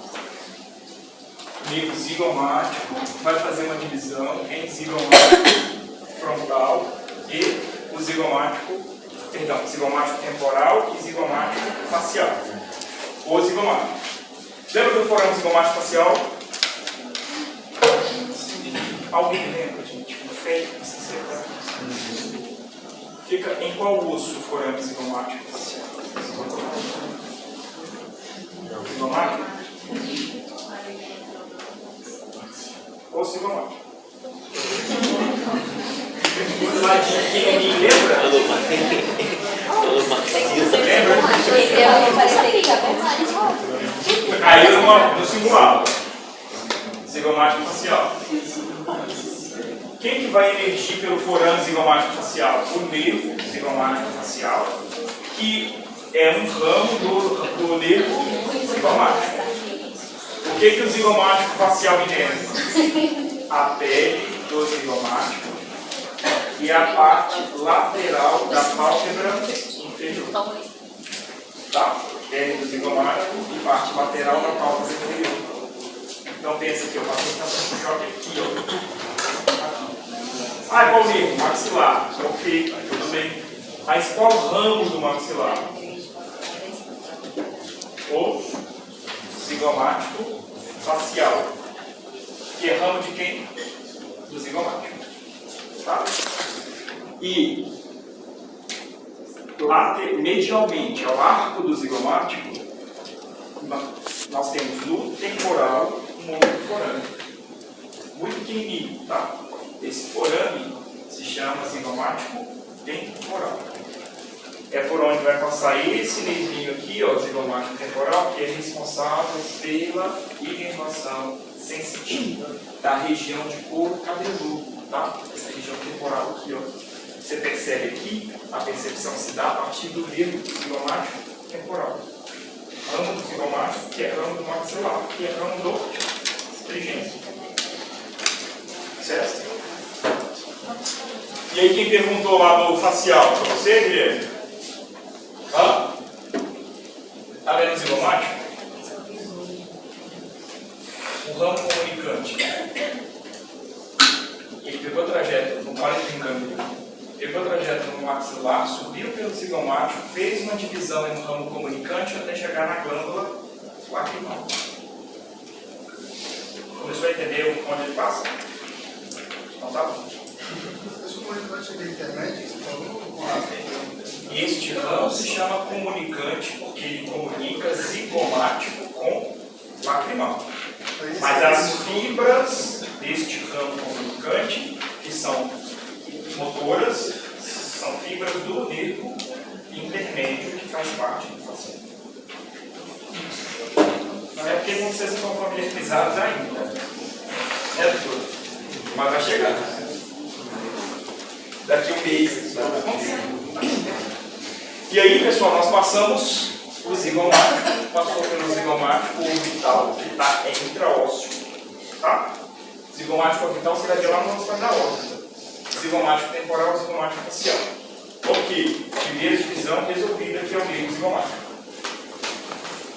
Nervo zigomático vai fazer uma divisão em zigomático frontal e o zigomático temporal e zigomático facial. O zigomático. Lembra do forame zigomático facial? Alguém lembra, gente? O feito, fica em qual osso o forame zigomático facial? Zigomático? Ou zigomático? O ladinho pequenininho, lembra? Lembra? Esse eu não falei que Aí no simulado. Zigomático facial. Quem que vai emergir pelo forame zigomático facial? O nervo zigomático facial, que é um ramo do nervo zigomático. O que o zigomático facial inerva? A pele do zigomático e a parte lateral da pálpebra inferior. Tá? Pele do zigomático e parte lateral da pálpebra inferior. Então pensa aqui, eu passei a estação de choque aqui, ó. Ah, qual nervo? Maxilar. Ok, tudo bem. Mas qual ramo do maxilar? O zigomático facial. Que é ramo de quem? Do zigomático. Tá? E medialmente ao arco do zigomático, nós temos no temporal um outro forame. Muito pequenininho, tá? Esse forame se chama zigomático temporal. É por onde vai passar esse nervinho aqui, ó, zigomático temporal, que é responsável pela inervação sensitiva da região de couro cabeludo, tá? Essa região temporal aqui, ó. Você percebe aqui, a percepção se dá a partir do nervo zigomático temporal. Ramo do zigomático, que é ramo do maxilar, que é ramo do trigêmeo. Certo? E aí quem perguntou lá do facial? Para você, Guilherme? Hã? Tá vendo o zigomático? O ramo comunicante. Ele pegou o trajeto, não pode brincando. Pegou o trajeto no maxilar, subiu pelo zigomático, fez uma divisão no ramo comunicante até chegar na glândula lacrimal. Começou a entender onde ele passa? Então tá bom. Esse comunicante da internet, você falou? Este ramo se chama comunicante porque ele comunica zigomático com lacrimal. Mas as fibras deste ramo comunicante, que são motoras, são fibras do nervo intermédio que faz parte do facial. Não é porque vocês não estão familiarizados ainda, é doutor? Mas vai chegar. Daqui a um mês. E aí, pessoal, nós passamos o zigomático, passou pelo zigomático orbital, que está intraósseo. Tá? Zigomático orbital você vai ver lá no nosso da órbita. Zigomático temporal e zigomático facial. Ok, primeira divisão resolvida, que é o nervo zigomático.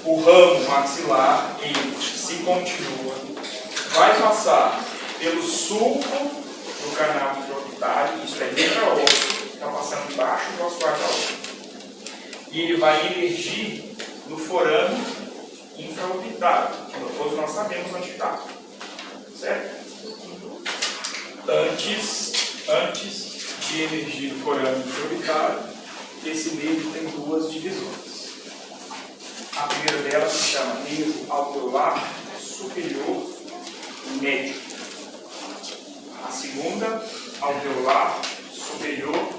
O ramo maxilar, ele se continua, vai passar pelo sulco do canal intraorbitário, isso é intraósseo, está passando embaixo do nosso guarda-ósseo. E ele vai emergir no forame infraorbitário, que todos nós sabemos onde está. Certo? Antes de emergir no forame infraorbitário, esse nervo tem duas divisões. A primeira delas se chama nervo alveolar superior médio. A segunda, alveolar superior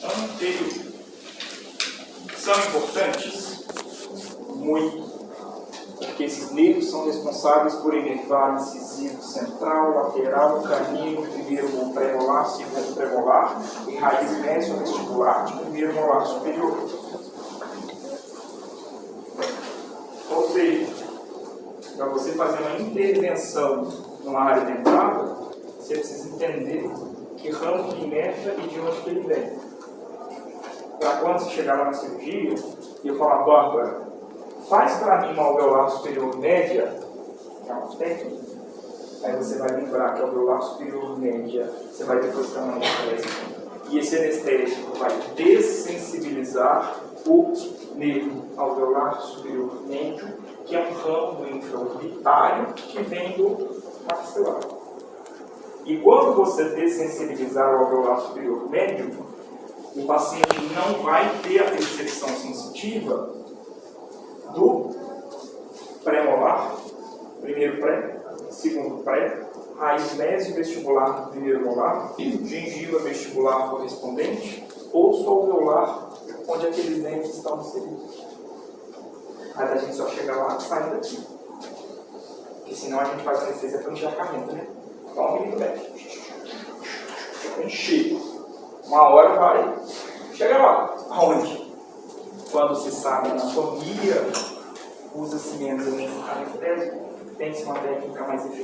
anterior. São importantes? Muito. Porque esses nervos são responsáveis por inervar incisivo central, lateral, canino, primeiro pré-molar, segundo pré-molar e raiz mesovestibular de primeiro molar superior. Ou seja, para você fazer uma intervenção numa área dentada, você precisa entender que ramo que inerva e de onde que ele vem. Para quando você chegar lá na cirurgia e eu falar, Bárbara, faz para mim uma alveolar superior média, que é uma técnica, aí você vai lembrar que a alveolar superior média, você vai depositar uma anestésico, e esse anestésico vai dessensibilizar o nervo alveolar superior médio, que é um ramo infraorbitário que vem do maxilar. E quando você dessensibilizar o alveolar superior médio, o paciente não vai ter a percepção sensitiva do pré-molar, primeiro pré, segundo pré, raiz mesovestibular do primeiro molar, gengiva vestibular correspondente, osso alveolar, onde aqueles dentes estão inseridos. Aí a gente só chega lá e sai daqui. Porque senão a gente faz anestesia para encharcamento, né? Dá um menino bem. Encher. Uma hora vai. Chega lá. Aonde? Quando se sabe na família, usa-se menos anestésico, tem-se uma técnica mais efetiva.